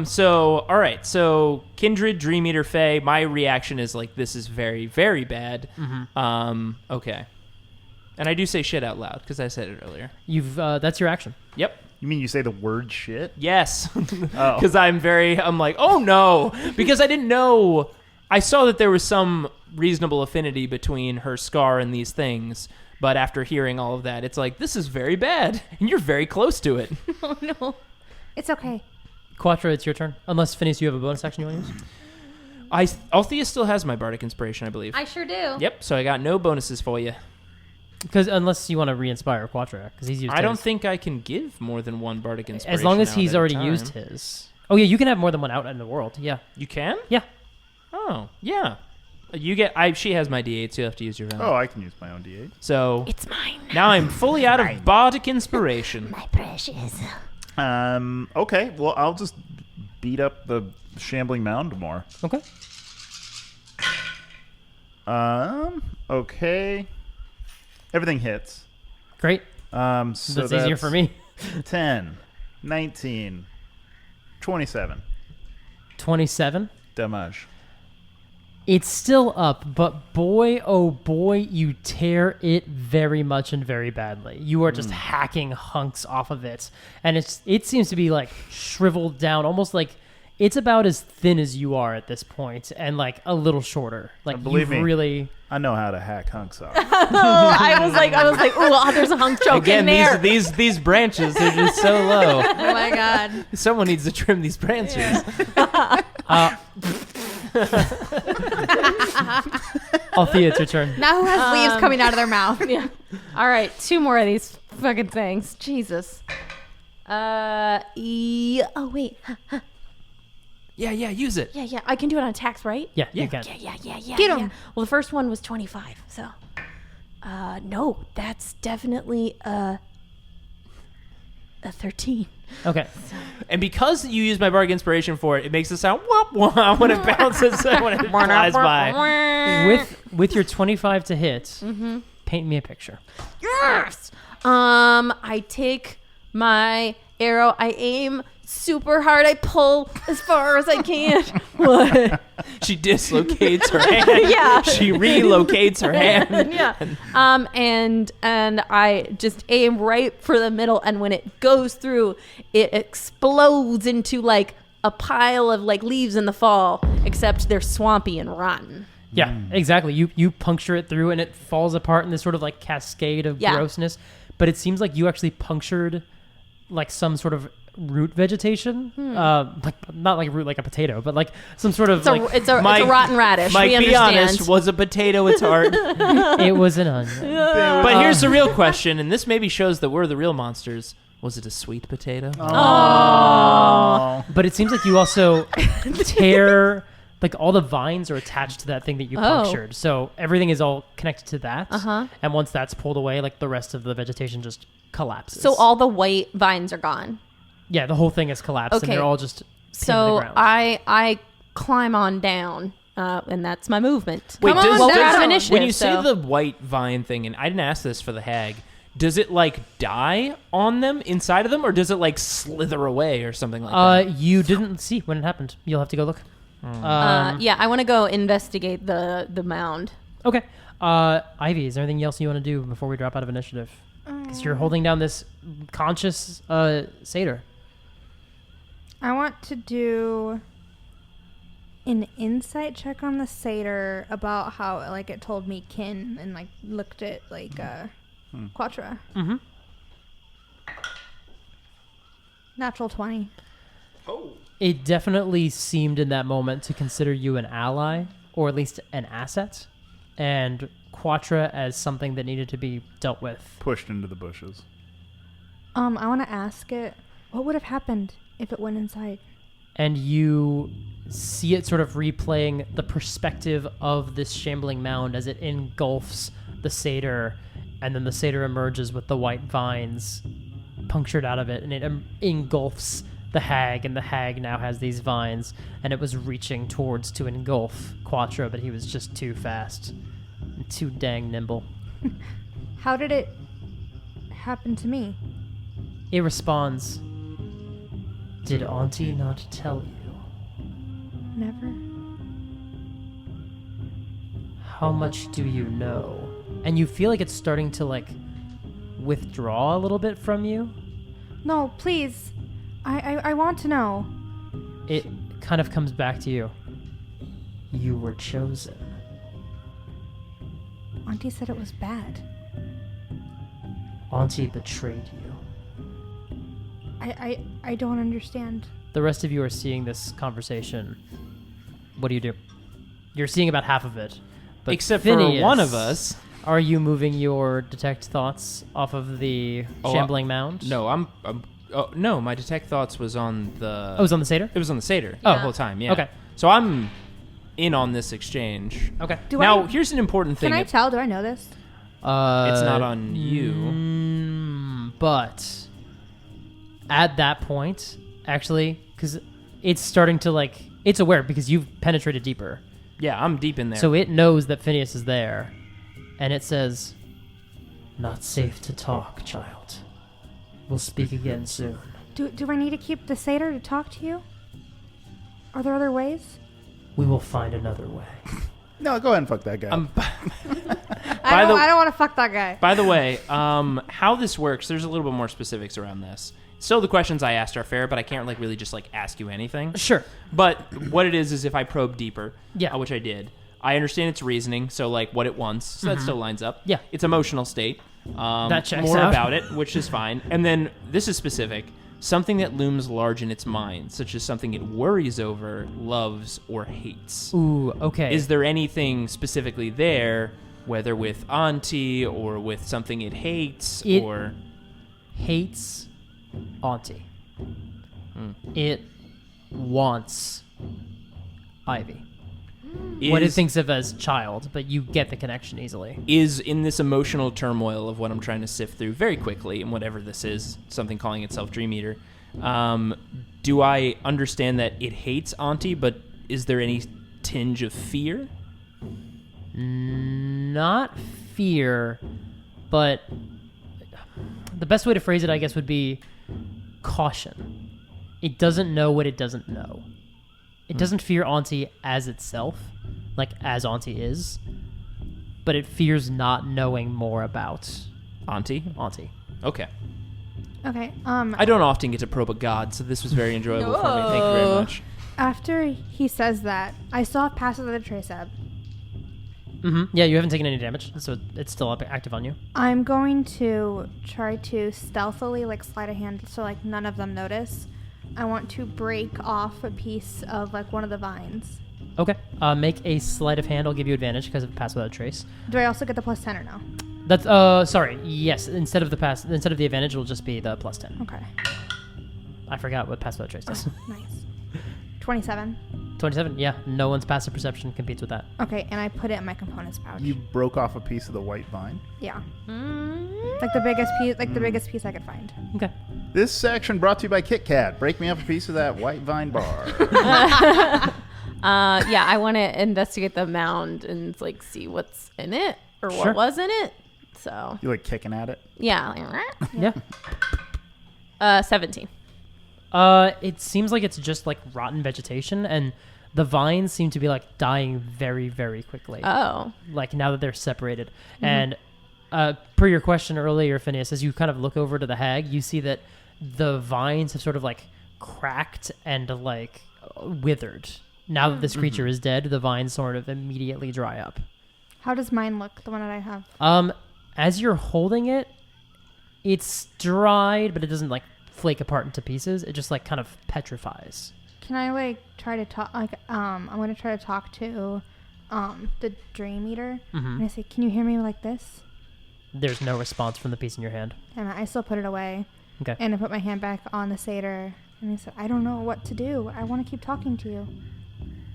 So, all right. So, Kindred, Dream Eater, Fae. My reaction is like, this is very, very bad. Okay. And I do say shit out loud because I said it earlier. You've that's your action. Yep. You mean you say the word shit? Yes. Oh. Because I'm like, oh no. Because I didn't know. I saw that there was some reasonable affinity between her scar and these things. But after hearing all of that, it's like, this is very bad. And you're very close to it. Oh, no. It's okay. Quatra, it's your turn. Unless, Phineas, you have a bonus action you want to use? Althea still has my bardic inspiration, I believe. I sure do. Yep, so I got no bonuses for you. Because unless you want to re-inspire Quatra, because he's used I don't his. think I can give more than one bardic inspiration. As long as out he's at a already time. used his. Oh, yeah, you can have more than one out in the world. Yeah. You can? Yeah. Oh, yeah. You get. She has my D8, so you have to use your own. Oh, I can use my own D8. So It's mine. now I'm fully out of bardic inspiration. My precious. Okay. Well, I'll just beat up the shambling mound more. Okay. Okay. Everything hits. Great. So That's easier for me. 10, 19, 27. 27. Damage. It's still up, but boy, oh boy, you tear it very much and very badly. You are just hacking hunks off of it, and it seems to be like shriveled down, almost like it's about as thin as you are at this point, and like a little shorter. Like Believe you've me. really. I know how to hack hunks off. I was like, oh, there's a hunk joke in Again, there. these branches, they're just so low. Oh, my God. Someone needs to trim these branches. Althea, it's your turn. Now who has leaves coming out of their mouth? Yeah. All right, 2 more of these fucking things. Jesus. Oh wait. Yeah, use it. Yeah. I can do it on attacks, right? Yeah, you can. Yeah. Get 'em. Yeah. Well, the first one was 25, so. No, that's definitely a 13. Okay. And because you use my bardic inspiration for it, it makes it sound wop wop when it bounces when it flies by. With your 25 to hit, paint me a picture. Yes. I take my arrow. I aim super hard. I pull as far as I can. What? She dislocates her hand. Yeah. She relocates her hand. Yeah. And I just aim right for the middle, and when it goes through, it explodes into like a pile of like leaves in the fall, except they're swampy and rotten. Yeah, exactly. You puncture it through, and it falls apart in this sort of like cascade of grossness. But it seems like you actually punctured like some sort of root vegetation, like not like a root like a potato, but like some sort of It's a rotten radish. Mike, we be understand. honest, was a potato its heart? it was an onion. But here's the real question, and this maybe shows that we're the real monsters. Was it a sweet potato? But it seems like you also tear like all the vines are attached to that thing that you punctured, so everything is all connected to that. And once that's pulled away, like the rest of the vegetation just collapses. So all the white vines are gone. Yeah, the whole thing has collapsed, and they're all just pinned to the So ground. I climb on down, and that's my movement. Wait, Come on, does, well, we're does- out of initiative. when you so. say the white vine thing, and I didn't ask this for the hag, does it like die on them inside of them, or does it like slither away or something like that? You didn't see when it happened. You'll have to go look. Yeah, I want to go investigate the mound. Okay. Ivy, is there anything else you want to do before we drop out of initiative? Because you're holding down this conscious satyr. I want to do an insight check on the satyr about how like it told me kin and like looked at like Quatra. Mm-hmm. Natural 20. It definitely seemed in that moment to consider you an ally, or at least an asset, and Quatra as something that needed to be dealt with. Pushed into the bushes. I want to ask it, what would have happened if it went inside? And you see it sort of replaying the perspective of this shambling mound as it engulfs the satyr, and then the satyr emerges with the white vines punctured out of it, and it engulfs the hag, and the hag now has these vines, and it was reaching towards to engulf Quatra, but he was just too fast and too dang nimble. How did it happen to me? It responds, "Did Auntie not tell you? Never. How much do you know?" and you feel like it's starting to like withdraw a little bit from you. No, please. I want to know. It kind of comes back to you. You were chosen. Auntie said it was bad. Auntie betrayed you. I don't understand. The rest of you are seeing this conversation. What do you do? You're seeing about half of it. But Except Phineas, for one of us. Are you moving your detect thoughts off of the shambling mound? No, no, my detect thoughts was on the... Oh, it was on the satyr? It was on the satyr Oh. the whole time, yeah. Okay. So I'm in on this exchange. Okay. Here's an important thing. Can I tell? Do I know this? It's not on you. But at that point, actually, because it's starting to like... It's aware because you've penetrated deeper. Yeah, I'm deep in there. So it knows that Phineas is there. And it says, "Not safe to talk, child. We'll speak again soon." Do I need to keep the satyr to talk to you? Are there other ways? We will find another way. No, go ahead and fuck that guy. I don't want to fuck that guy. By the way, how this works, there's a little bit more specifics around this. Still, the questions I asked are fair, but I can't like really just like ask you anything. Sure. But what it is if I probe deeper, Yeah. which I did, I understand its reasoning, so like what it wants, so that still lines up. Yeah. Its emotional state. That checks more out. about it, which is fine. And then this is specific. Something that looms large in its mind, such as something it worries over, loves, or hates. Ooh, okay. Is there anything specifically there, whether with Auntie or with something it hates It- or... hates Auntie. It wants Ivy. What it thinks of as child, but you get the connection easily. Is in this emotional turmoil of what I'm trying to sift through very quickly, and whatever this is, something calling itself Dream Eater, do I understand that it hates Auntie, but is there any tinge of fear? Not fear, but the best way to phrase it, I guess, would be caution. It doesn't know what it doesn't know. It doesn't fear Auntie as itself, like as Auntie is, but it fears not knowing more about Auntie? Auntie. Okay. Okay. I don't often get to probe a god, so this was very enjoyable for me. Thank you very much. After he says that, I still have Pass Without a Trace up. Yeah, you haven't taken any damage, so it's still active on you. I'm going to try to stealthily like slide a hand so like none of them notice. I want to break off a piece of like one of the vines. Okay. Make a sleight of hand. I'll give you advantage because of Pass Without a Trace. Do I also get the plus 10 or no? That's sorry. Yes, instead of the advantage, will just be the plus 10. Okay. I forgot what Pass Without a Trace does. Nice. 27. 27. Yeah, no one's passive perception competes with that. Okay, and I put it in my components pouch. You broke off a piece of the white vine. Yeah. Like the biggest piece, the biggest piece I could find. Okay. This section brought to you by Kit Kat. Break me off a piece of that white vine bar. Yeah, I want to investigate the mound and like see what's in it or Sure. what was in it. So You like kicking at it? yeah, Yeah. 17. It seems like it's just like rotten vegetation, and the vines seem to be like dying very, very quickly. Oh, Like now that they're separated. And per your question earlier, Phineas, as you kind of look over to the hag, you see that the vines have sort of like cracked and like withered. Now that this creature is dead, the vines sort of immediately dry up. How does mine look, the one that I have? As you're holding it, it's dried, but it doesn't like flake apart into pieces. It just like kind of petrifies. Can I like try to talk? Like, I'm gonna try to talk to, the Dream Eater, and I say, "Can you hear me like this?" There's no response from the piece in your hand. And I still put it away. Okay. And I put my hand back on the satyr, and I said, "I don't know what to do. I want to keep talking to you."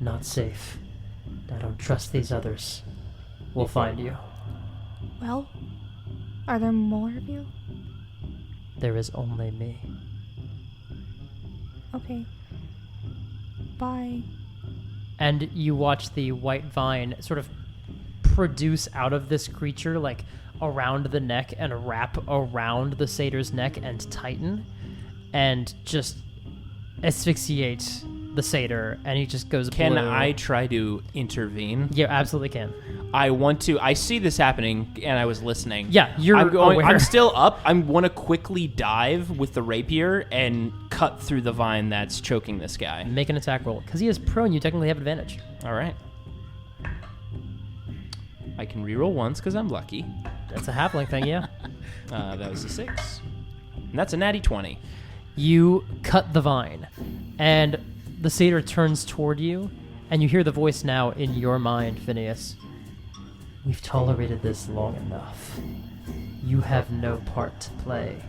Not safe. I don't trust these others. We'll find you. Well, are there more of you? There is only me. Okay. Bye. And you watch the white vine sort of produce out of this creature, like around the neck and wrap around the satyr's neck and tighten and just asphyxiate the satyr, and he just goes Can blue. I try to intervene? You absolutely can. I want to. I see this happening, and I was listening. Yeah, you're aware. I'm still up. I want to quickly dive with the rapier and cut through the vine that's choking this guy. Make an attack roll. Because he is prone, you technically have advantage. All right. I can reroll once because I'm lucky. That's a halfling thing, yeah. That was a 6. And that's a natty 20. You cut the vine, and the satyr turns toward you, and you hear the voice now in your mind, Phineas. We've tolerated this long enough. You have no part to play,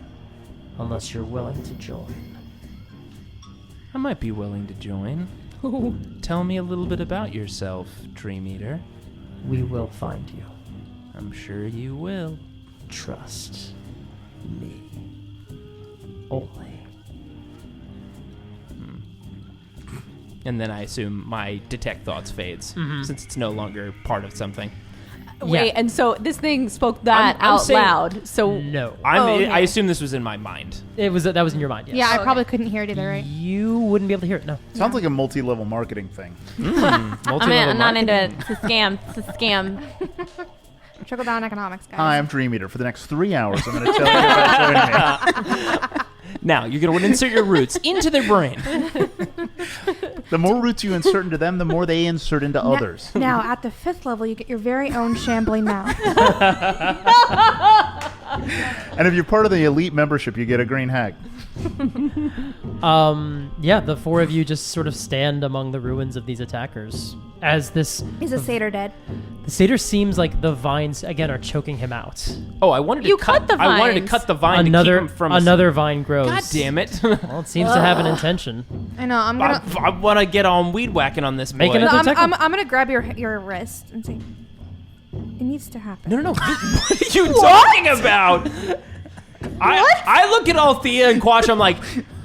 unless you're willing to join. I might be willing to join. Tell me a little bit about yourself, Dream Eater. We will find you. I'm sure you will. Trust me. Only. And then I assume my detect thoughts fades since it's no longer part of something. Wait, Yeah. and so this thing spoke that I'm out saying- loud. So No. okay. I assume this was in my mind. That was in your mind, yes. Yeah, I Okay. probably couldn't hear it either, right? You wouldn't be able to hear it, no. Sounds like a multi-level marketing thing. I'm not into it. It's a scam. It's a scam. Trickle down economics, guys. Hi, I'm Dream Eater. For the next 3 hours, I'm going to tell you about joining me. Now, you're going to insert your roots into their brain. The more roots you insert into them, the more they insert into others. Now, at the 5th level, you get your very own shambling mouth. And if you're part of the elite membership, you get a green hag. Yeah, the four of you just sort of stand among the ruins of these attackers. As this... Is a satyr dead? The satyr seems like the vines, again, are choking him out. Oh, I wanted to You cut the I wanted to vines. cut the vine Another to keep him from... another vine grows. God damn it. Well, it seems to have an intention. I know. I'm gonna. I want to get on weed whacking on this boy. Make an No, attack. I'm gonna grab your wrist and say, it needs to happen. No. What are you talking about? I look at Althea and Quatra. I'm like,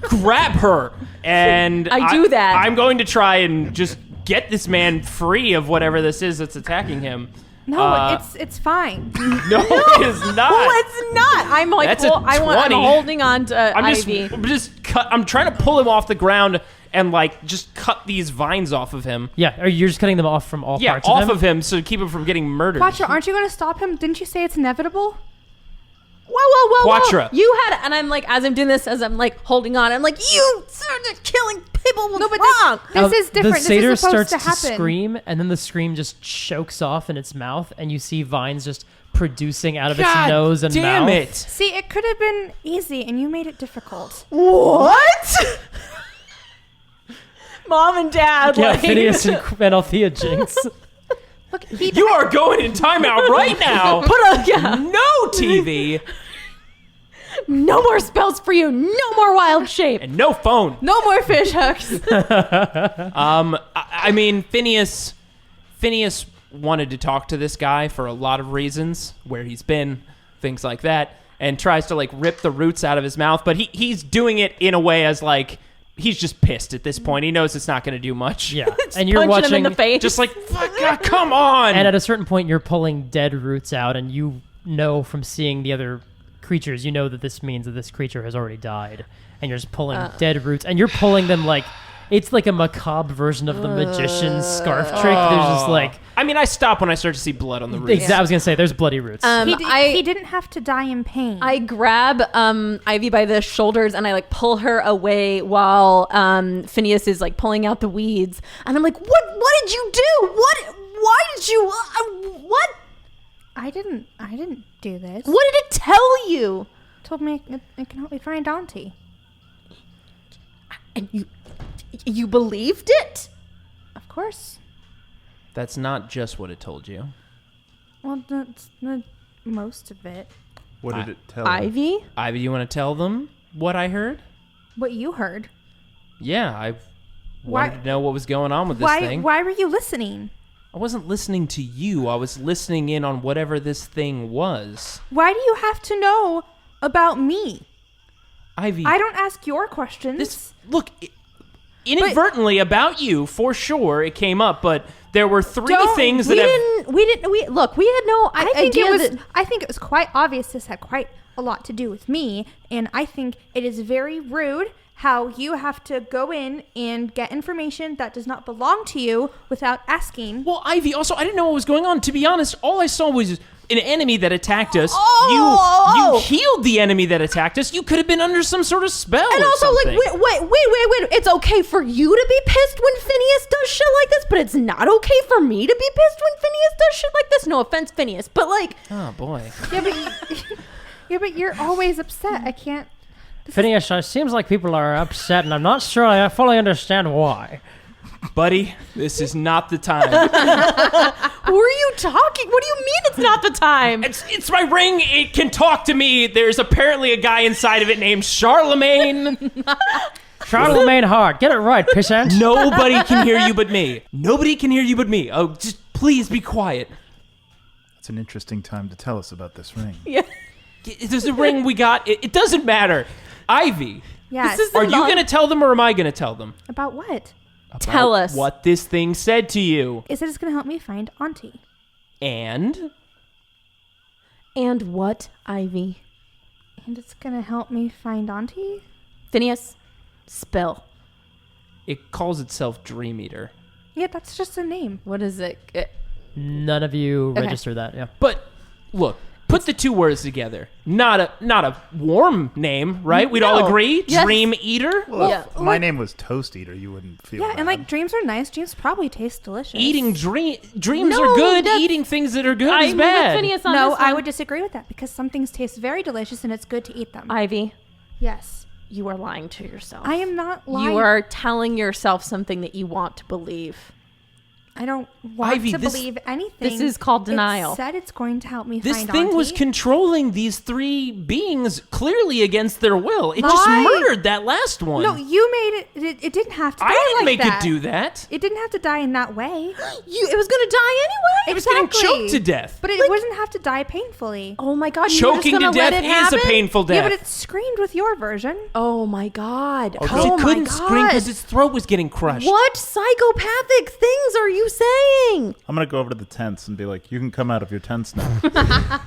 grab her. And I do that. I'm going to try and just get this man free of whatever this is that's attacking him. No, it's fine. No, it is not. No, it's not. I'm like, That's a I'm 20. holding on to I'm Ivy. just cut. I'm trying to pull him off the ground and like just cut these vines off of him. Yeah, or you're just cutting them off from all Yeah, parts off of him? of him so to keep him from getting murdered. Quatra, aren't you gonna stop him? Didn't you say it's inevitable? Whoa. Quatra. You had, and I'm like, as I'm doing this, as I'm like holding on, I'm like, you started killing people. What's wrong? This is different. The satyr This is supposed starts to happen. scream, and then the scream just chokes off in its mouth, and you see vines just producing out of its God nose and damn mouth. it. See, it could have been easy, and you made it difficult. What? Mom and Dad, Yeah, like, Phineas and Althea jinx. Look, he You are going in timeout right now. No TV no more spells for you. No more wild shape. and no phone. No more fish hooks. I mean, Phineas wanted to talk to this guy for a lot of reasons, where he's been, things like that, and tries to like rip the roots out of his mouth, but he's doing it in a way as like he's just pissed at this point. He knows it's not going to do much. Yeah, and you're Punching watching, him in the face. Just like, fuck, God, come on. and at a certain point, you're pulling dead roots out, and you know from seeing the other creatures, you know that this means that this creature has already died, and you're just pulling dead roots, and you're pulling them like it's like a macabre version of the magician's scarf trick. There's just like I mean, I stop when I start to see blood on the roots. I was gonna say there's bloody roots. he didn't have to die in pain. I grab Ivy by the shoulders and I like pull her away while Phineas is like pulling out the weeds, and I'm like, what did you do? Why did you what I didn't do this. did it tell you? It told me it can help me find Dante. And you believed it? Of course. That's not just what it told you. Well, that's most of it. What did it tell you? Ivy? Ivy, you want to tell them what I heard? What you heard. Yeah, I Why- wanted to know what was going on with this thing. Why were you listening? I wasn't listening to you. I was listening in on whatever this thing was. Why do you have to know about me? Ivy, I don't ask your questions. this look inadvertently about you for sure. It came up, but there were three things that we had no I think idea it was. that I think it was quite obvious. This had quite a lot to do with me, and I think it is very rude how you have to go in and get information that does not belong to you without asking. Well, Ivy, also, I didn't know what was going on. To be honest, all I saw was an enemy that attacked us. You healed the enemy that attacked us. You could have been under some sort of spell. And or also, something. wait. It's okay for you to be pissed when Phineas does shit like this, but it's not okay for me to be pissed when Phineas does shit like this. No offense, Phineas, but like... Oh, boy. Yeah, but you're always upset. I can't... Phineas, it seems like people are upset, and I'm not sure I fully understand why. Buddy, this is not the time. Who are you talking? What do you mean it's not the time? It's my ring. It can talk to me. There's apparently a guy inside of it named Charlemagne. Charlemagne Hart, get it right, pissant. Nobody can hear you but me. Nobody can hear you but me. Oh, just please be quiet. It's an interesting time to tell us about this ring. Yeah. There's a ring we got. It doesn't matter. Ivy. Yes. Are you going to tell them or am I going to tell them? About what? Tell us. What this thing said to you. Is that it's going to help me find Auntie. And? And what, Ivy? And it's going to help me find Auntie? Phineas, spill. It calls itself Dream Eater. Yeah, that's just a name. What is it? None of you register that, yeah. But look, put the two words together. Not a warm name, right? We'd all agree? Yes. Dream Eater? Well, Yeah. if my name was Toast Eater, you wouldn't feel Yeah, bad. and like dreams are nice. Dreams probably taste delicious. Eating dreams No, are good. that's- Eating things that are good I'm is with bad. Phineas on No, this I one. would disagree with that because some things taste very delicious and it's good to eat them. Ivy, Yes. you are lying to yourself. I am not lying. You are telling yourself something that you want to believe. I don't want Ivy, to this- believe anything. this is called denial. It said it's going to help me This find thing Auntie. was controlling these three beings clearly against their will. It just Lie. murdered that last one. No, you made it. It didn't have to die I didn't like make that. it do that. It didn't have to die in that way. It was going to die anyway? It was getting choked to death. But it wouldn't have to die painfully. Oh my god, you were just Choking to gonna let death it is happen? a painful death. Yeah, but it screamed with your version. Oh my god. Because Oh it my couldn't god. scream because its throat was getting crushed. What psychopathic things are you saying? I'm going to go over to the tents and be like, you can come out of your tents now.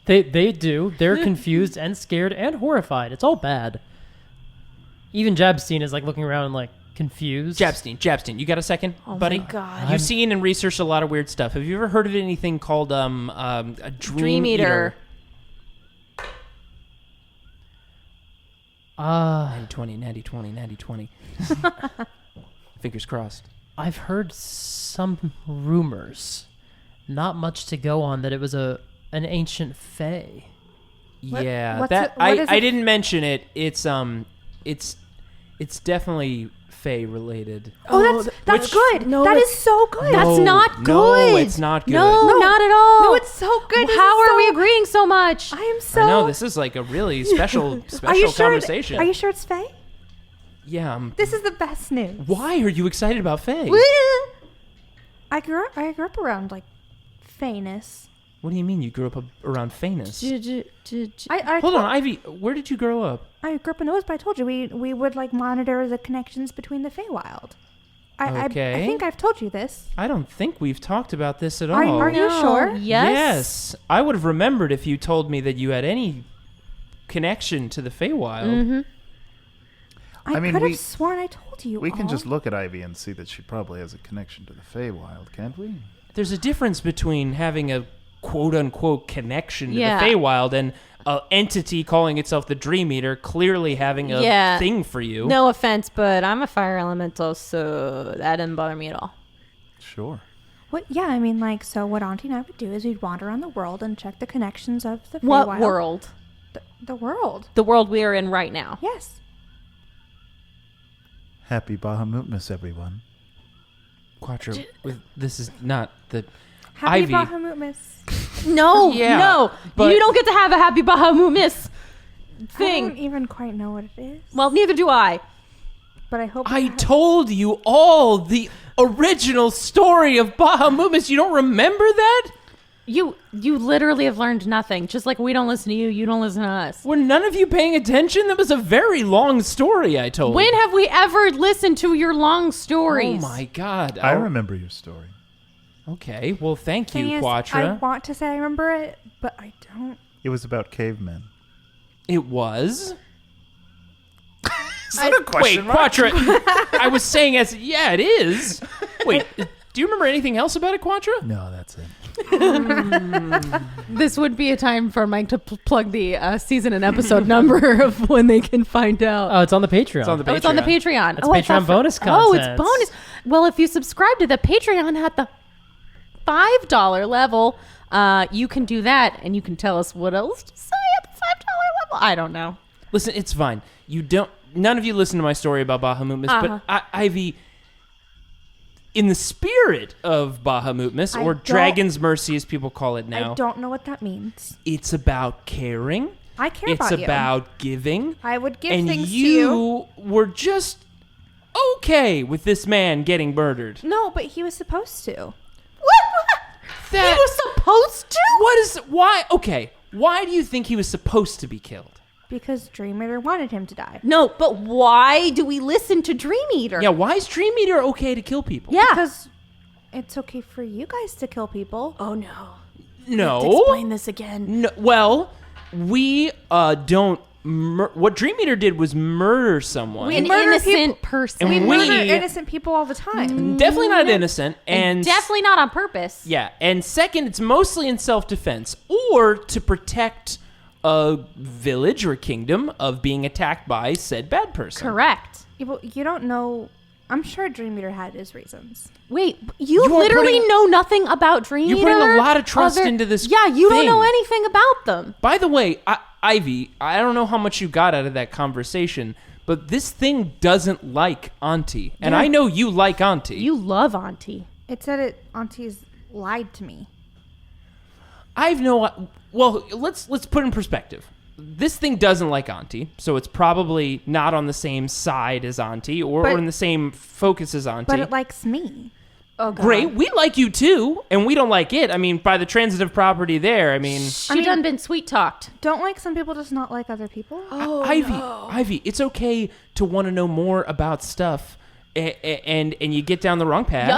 They do. They're confused and scared and horrified. It's all bad. Even Jabstein is like looking around and like confused. Jabstein, you got a second, Oh buddy? my god. You've seen and researched a lot of weird stuff. Have you ever heard of anything called a Dream Eater. 90-20. Fingers crossed. I've heard some rumors, not much to go on, that it was an ancient fae. Yeah, what's that it- what is I it? didn't mention it. It's definitely Fae related. Oh, that's which- good. no, that that's- is so good. That's not good. No, it's not good. No, No. not at all. No, it's so good. This How is are we so- agreeing so much? I am so. I know this is like a really special Are you sure? conversation. Are you sure it's Faye? Yeah. This is the best news. Why are you excited about Fae? I grew up around like Fayness. What do you mean you grew up around Phineus? I Hold on, Ivy. Where did you grow up? I grew up in Oz, but I told you we would like monitor the connections between the Feywild. I Okay. think I've told you this. I don't think we've talked about this at Are all. you sure? Yes. I would have remembered if you told me that you had any connection to the Feywild. Mm-hmm. I mean, could we- have sworn I told you. We can all. just look at Ivy and see that she probably has a connection to the Feywild, can't we? There's a difference between having a quote-unquote connection to Yeah. the Feywild and an entity calling itself the Dream Eater clearly having a Yeah. thing for you. No offense, but I'm a fire elemental, so that didn't bother me at all. Sure. What? Yeah, I mean, like, so what Auntie and I would do is we'd wander around the world and check the connections of the What Feywild. world? The world. The world we are in right now. Yes. Happy Bahamutmas, everyone. Quatra, this is not the... Happy Ivy. Bahamutmas. No, Yeah, no. but- You don't get to have a happy Bahamut miss I thing. don't even quite know what it is, Well, neither do I. but I hope. I told you all the original story of Bahamutmas. You don't remember that? You literally have learned nothing. Just like we don't listen to you, you don't listen to us. Were none of you paying attention? That was a very long story I told. When have we ever listened to your long stories? Oh my god. I remember your story. Okay, well thank you, Thing is, Quatra. I want to say I remember it, but I don't. It was about cavemen. It was. Is that a question Wait, mark? Quatra. I was saying yeah, it is. Wait, do you remember anything else about it, Quatra? No, that's it. This would be a time for Mike to plug the season and episode number of when they can find out. Oh, it's on the Patreon. It's on the Oh, it's on the Patreon. It's I Patreon thought bonus Oh, it's content. bonus. Well, if you subscribe to the Patreon at the $5 level, you can do that, and you can tell us what else to say at the $5 level. I don't know. Listen, it's fine. None of you listen to my story about Bahamutmus, but Ivy, in the spirit of Bahamutmus, or Dragon's Mercy as people call it now, I don't know what that means. it's about caring. I care about you. It's about giving. I would give and things to you. you were just okay with this man getting murdered. No, but he was supposed to. He was supposed to? Why do you think he was supposed to be killed? Because Dream Eater wanted him to die. No, but why do we listen to Dream Eater? Yeah, why is Dream Eater okay to kill people? Yeah. Because it's okay for you guys to kill people. Oh, no. No. Explain this again. No, well, we don't. What Dream Eater did was murder someone. An murder innocent people. person. And We we- murder innocent people all the time. Definitely not innocent, and definitely not on purpose. yeah. And second, it's mostly in self-defense or to protect a village or kingdom of being attacked by said bad person. Correct. Yeah, but you don't know. I'm sure Dream Eater had his reasons. Wait, you are literally putting- know nothing about Dream You're Eater? putting a lot of trust into this Yeah, you don't thing. know anything about them. By the way, Ivy, I don't know how much you got out of that conversation, but this thing doesn't like Auntie, and Yeah. I know you like Auntie. You love Auntie. It said Auntie's lied to me. I've no. Well, let's put it in perspective. This thing doesn't like Auntie, so it's probably not on the same side as Auntie or But- in the same focus as Auntie. But it likes me. Oh, God. Great, we like you too, and we don't like it. I mean, by the transitive property there, I mean, She done been sweet talked. Don't like some people just not like other people? Ivy, it's okay to want to know more about stuff, and you get down the wrong path.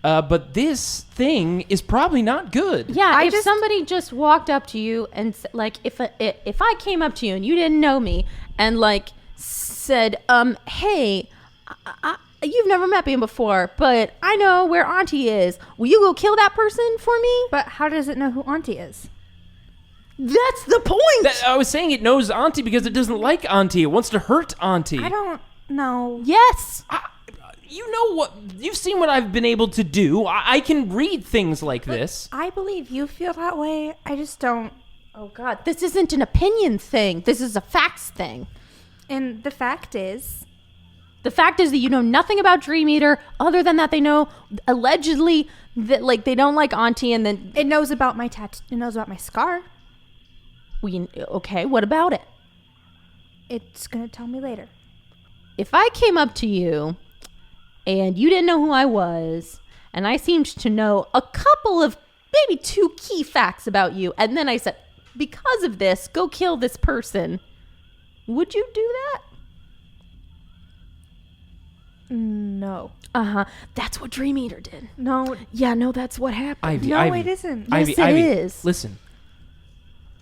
Yup. But this thing is probably not good. Yeah, if somebody just walked up to you and like, if I came up to you and you didn't know me and like said, hey, you've never met me before, but I know where Auntie is. Will you go kill that person for me? But how does it know who Auntie is? That's the point. I was saying it knows Auntie because it doesn't like Auntie. It wants to hurt Auntie. I don't know. Yes. You know what? You've seen what I've been able to do. I can read things like this. I believe you feel that way. I just don't. Oh, God. This isn't an opinion thing. This is a facts thing. And the fact is, that you know nothing about Dream Eater other than that they know allegedly that like they don't like Auntie, and then it knows about my tattoo. It knows about my scar. Okay, what about it? It's gonna tell me later. If I came up to you and you didn't know who I was, and I seemed to know a couple of maybe 2 key facts about you, and then I said, because of this, go kill this person, would you do that? No. That's what Dream Eater did. No. Yeah, no, that's what happened. No, it isn't. Yes, it is. Listen,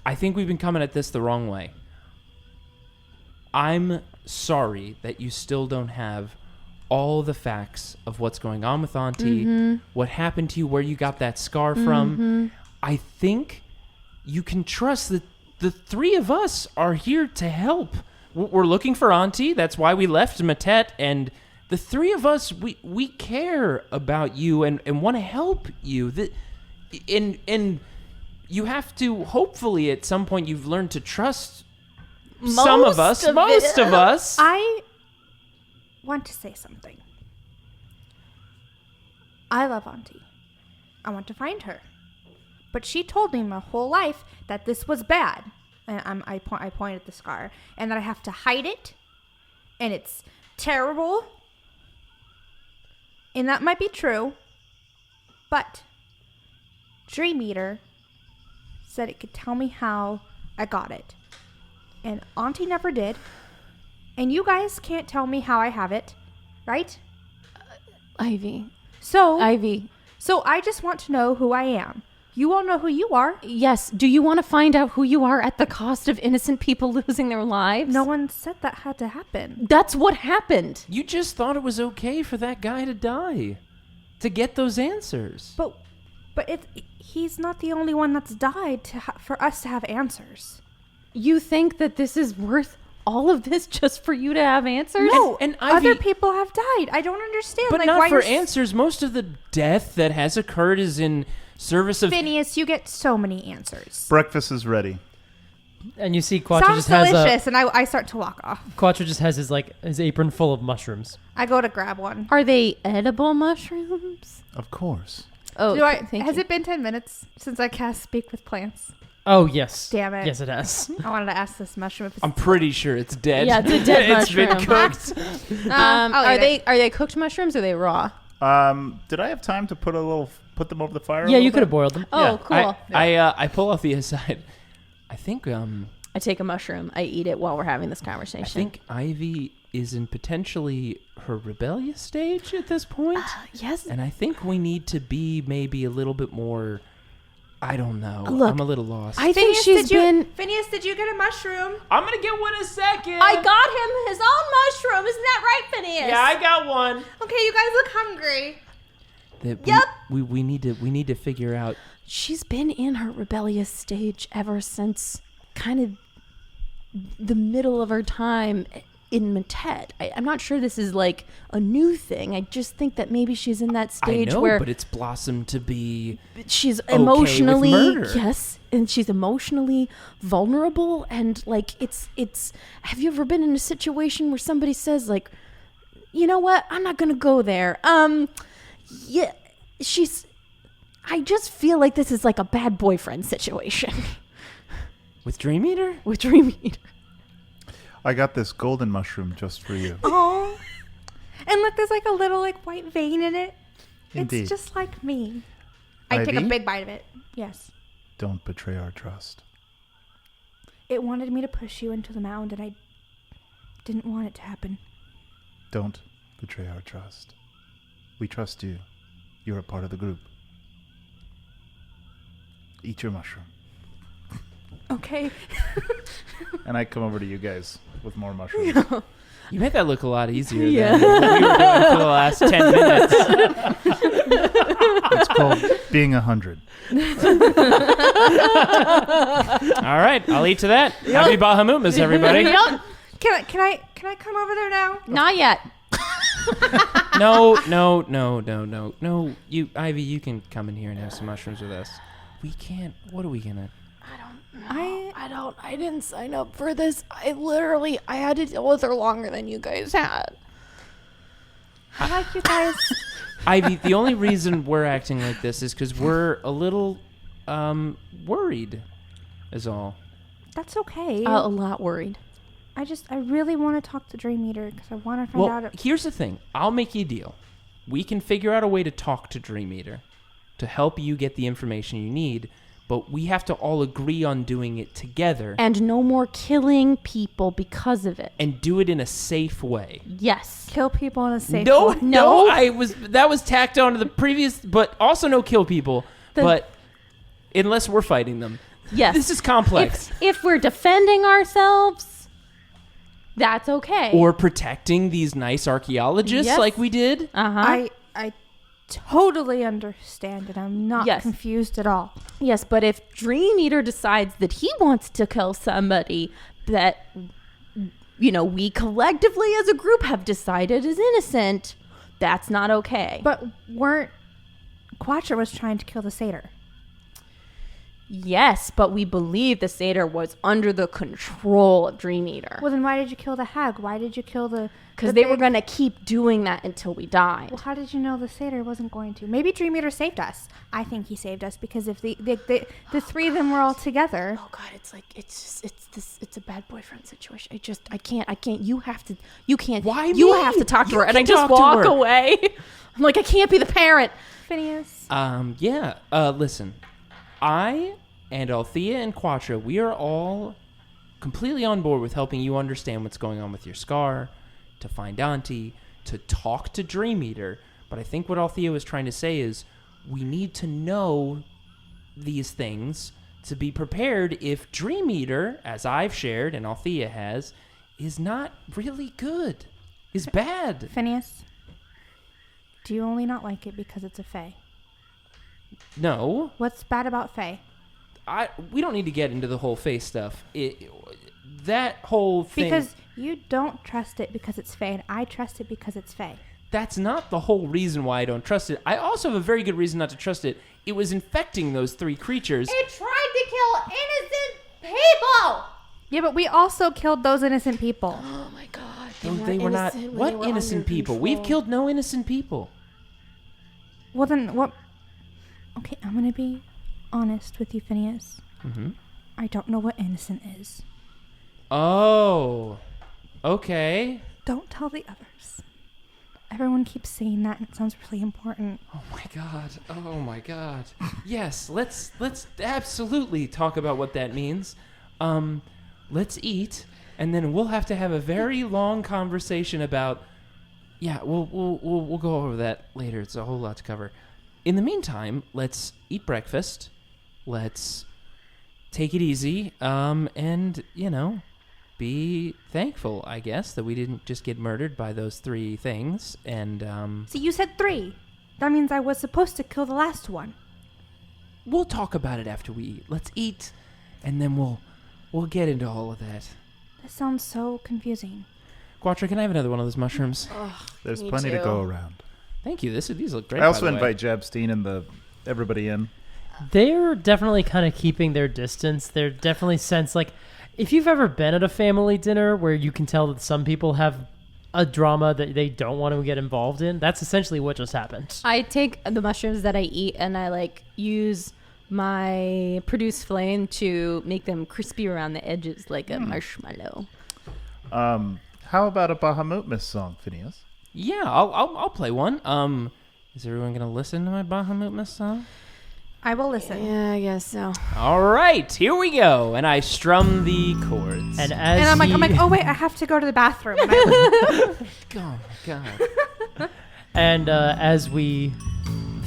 I think we've been coming at this the wrong way. I'm sorry that you still don't have all the facts of what's going on with Auntie, what happened to you, where you got that scar from. I think you can trust that the 3 of us are here to help. We're looking for Auntie. That's why we left Matet, and the 3 of us, we care about you and want to help you. And you have to, hopefully, at some point, you've learned to trust some of us, most of us. I want to say something. I love Auntie. I want to find her. But she told me my whole life that this was bad. And I point at the scar. And that I have to hide it. And it's terrible. And that might be true. But Dream Eater said it could tell me how I got it. And Auntie never did. And you guys can't tell me how I have it. Right? Ivy. So Ivy. I just want to know who I am. You all know who you are. Yes. Do you want to find out who you are at the cost of innocent people losing their lives? No one said that had to happen. That's what happened. You just thought it was okay for that guy to die. To get those answers. But he's not the only one that's died for us to have answers. You think that this is worth all of this just for you to have answers? No, And Ivy, other people have died. I don't understand. but like, not why for you're answers. Most of the death that has occurred is in service of... Phineas, you get so many answers. Breakfast is ready. And you see Quatra Sounds just has delicious, and I start to walk off. Quatra just has his apron full of mushrooms. I go to grab one. Are they edible mushrooms? Of course. Oh, Has it been 10 minutes since I cast Speak with Plants? Oh, yes. Damn it. Yes, it has. I wanted to ask this mushroom if it's... I'm pretty sure it's dead. Yeah, it's a dead It's been mushroom. cooked. I'll eat it. Are they cooked mushrooms or are they raw? Did I have time to put them over the fire? Yeah, you could have boiled them. Oh, cool. I pull off the aside. I think I take a mushroom. I eat it while we're having this I conversation. think Ivy is in potentially her rebellious stage at this point. Yes. And I think we need to be maybe a little bit more... I don't know. Look, I'm a little lost. I think she's been... Phineas, did you get a mushroom? I'm going to get one in a second. I got him his own mushroom. Isn't that right, Phineas? Yeah, I got one. Okay, you guys look hungry. Yep. We need to figure out... She's been in her rebellious stage ever since kind of the middle of her time in Meted. I'm not sure this is like a new thing. I just think that maybe she's in that stage I know, where but it's blossomed to be... she's okay with emotionally murder. yes, and she's emotionally vulnerable, and like it's have you ever been in a situation where somebody says like, you know what, I'm not gonna go there, yeah, I just feel like this is like a bad boyfriend situation With Dream Eater? with Dream Eater. I got this golden mushroom just for you. Oh. And look, there's like a little like white vein in it. Indeed. It's just like me. I take a Ivy? big bite of it. Yes. Don't betray our trust. It wanted me to push you into the mound, and I didn't want it to happen. Don't betray our trust. We trust you. You're a part of the group. Eat your mushroom. Okay. And I come over to you guys with more mushrooms. You made that look a lot easier Yeah. than we were doing for the last 10 minutes. It's called being 100. All right, I'll eat to that. Happy Bahamumas, everybody. Can I come over there now? Not yet. No. You, Ivy, you can come in here and have some mushrooms with us. We can't. What are we gonna? I didn't sign up for this. I had to deal with her longer than you guys had. I like you guys. Ivy, the only reason we're acting like this is because we're a little worried, is all. That's okay. A lot worried. I really want to talk to Dream Eater because I want to find Well, out. here's the thing. I'll make you a deal. We can figure out a way to talk to Dream Eater to help you get the information you need, but we have to all agree on doing it together And no more killing people because of it. and do it in a safe way. Yes. Kill people in a safe No, way. no, that was tacked on to the previous, but also no kill people, but unless we're fighting them. Yes. This is complex. If we're defending ourselves, that's okay. Or protecting these nice archaeologists Yes. like we did. uh-huh. I totally understand it. I'm not Yes. confused at all. Yes, but if Dream Eater decides that he wants to kill somebody that, we collectively as a group have decided is innocent, that's not okay. But Quatra was trying to kill the satyr. Yes, but we believe the satyr was under the control of Dream Eater. Well, then why did you kill the hag? Why did you kill the... Because they were going to keep doing that until we died. Well, how did you know the satyr wasn't going to? Maybe Dream Eater saved us. I think he saved us because if the three of them were all together... Oh God, it's a bad boyfriend situation. I can't. You can't. Why You me? have to talk to You her, and can I just talk to walk her. away. I'm like, I can't be the parent. Phineas. Listen. I and Althea and Quatra, we are all completely on board with helping you understand what's going on with your scar, to find Auntie, to talk to Dream Eater. But I think what Althea was trying to say is we need to know these things to be prepared if Dream Eater, as I've shared and Althea has, is not really good, is bad. Phineas, do you only not like it because it's a fae? No. What's bad about fae? We don't need to get into the whole face stuff. That whole thing... Because you don't trust it because it's fae, and I trust it because it's fae. That's not the whole reason why I don't trust it. I also have a very good reason not to trust it. It was infecting those 3 creatures. It tried to kill innocent people! Yeah, but we also killed those innocent people. Oh my god. They were not... What innocent people? We've killed no innocent people. Well, then what... Okay, I'm going to be honest with you, Phineas. Mm-hmm. I don't know what innocent is. Oh. Okay. Don't tell the others. Everyone keeps saying that, and it sounds really important. Oh my god. Oh my god. Yes, let's absolutely talk about what that means. Let's eat, and then we'll have to have a very long conversation about... Yeah, we'll go over that later. It's a whole lot to cover. In the meantime, let's eat breakfast. Let's take it easy, and, be thankful, I guess, that we didn't just get murdered by those 3 things, and, See, you said 3. That means I was supposed to kill the last one. We'll talk about it after we eat. Let's eat, and then we'll get into all of that. This sounds so confusing. Quatra, can I have another one of those mushrooms? There's plenty to go around. Thank you. These look great. I also by the way. invite Jabstein and everybody in. They're definitely kind of keeping their distance. They're definitely sense like if you've ever been at a family dinner where you can tell that some people have a drama that they don't want to get involved in, that's essentially what just happened. I take the mushrooms that I eat and I use my produce flame to make them crispy around the edges like a marshmallow. How about a Bahamut song, Phineas? Yeah, I'll play one. Is everyone gonna listen to my Bahamut song? I will listen. Yeah, I guess so. All right, here we go. And I strum the chords. And I'm like, oh wait, I have to go to the bathroom. And oh my god. And as we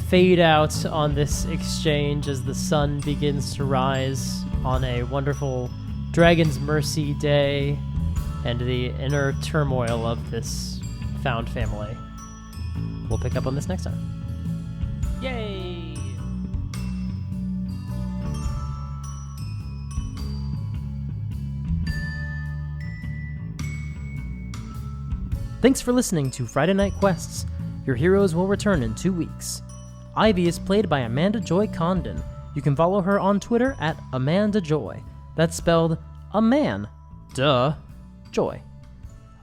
fade out on this exchange, as the sun begins to rise on a wonderful Dragon's Mercy day, and the inner turmoil of this found family, we'll pick up on this next time. Yay! Thanks for listening to Friday Night Quests. Your heroes will return in 2 weeks. Ivy is played by Amanda Joy Condon. You can follow her on Twitter at Amanda Joy. That's spelled Joy.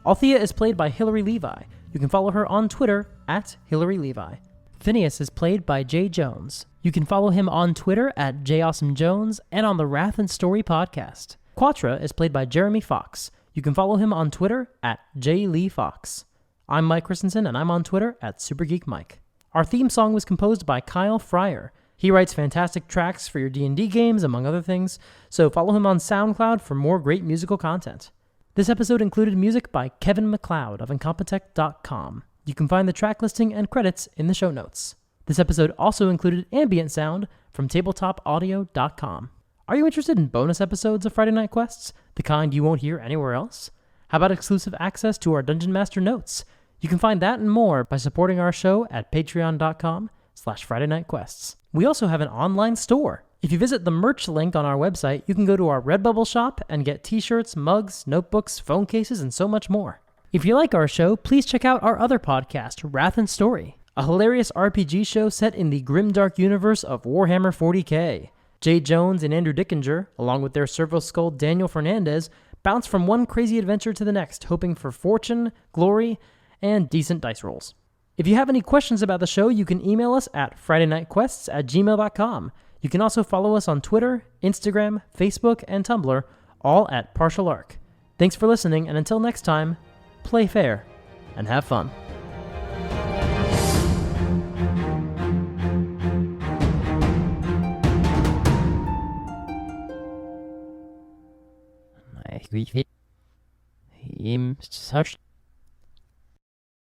Althea is played by Hilary Levi. You can follow her on Twitter at Hilary Levi. Phineas is played by Jay Jones. You can follow him on Twitter at JAwesomeJones and on the Wrath and Story podcast. Quatra is played by Jeremy Fox. You can follow him on Twitter at JLeeFox. I'm Mike Christensen, and I'm on Twitter at SuperGeekMike. Our theme song was composed by Khyle Fryer. He writes fantastic tracks for your D&D games, among other things, so follow him on SoundCloud for more great musical content. This episode included music by Kevin MacLeod of Incompetech.com. You can find the track listing and credits in the show notes. This episode also included ambient sound from TabletopAudio.com. Are you interested in bonus episodes of Friday Night Quests, the kind you won't hear anywhere else? How about exclusive access to our Dungeon Master notes? You can find that and more by supporting our show at patreon.com/Friday Night Quests. We also have an online store. If you visit the merch link on our website, you can go to our Redbubble shop and get t-shirts, mugs, notebooks, phone cases, and so much more. If you like our show, please check out our other podcast, Wrath and Story, a hilarious RPG show set in the grimdark universe of Warhammer 40k. Jay Jones and Andrew Dickinger, along with their Servo Skull Daniel Fernandez, bounce from one crazy adventure to the next, hoping for fortune, glory, and decent dice rolls. If you have any questions about the show, you can email us at FridayNightQuests@gmail.com. You can also follow us on Twitter, Instagram, Facebook, and Tumblr, all at Partial Arc. Thanks for listening, and until next time, play fair and have fun. Im Search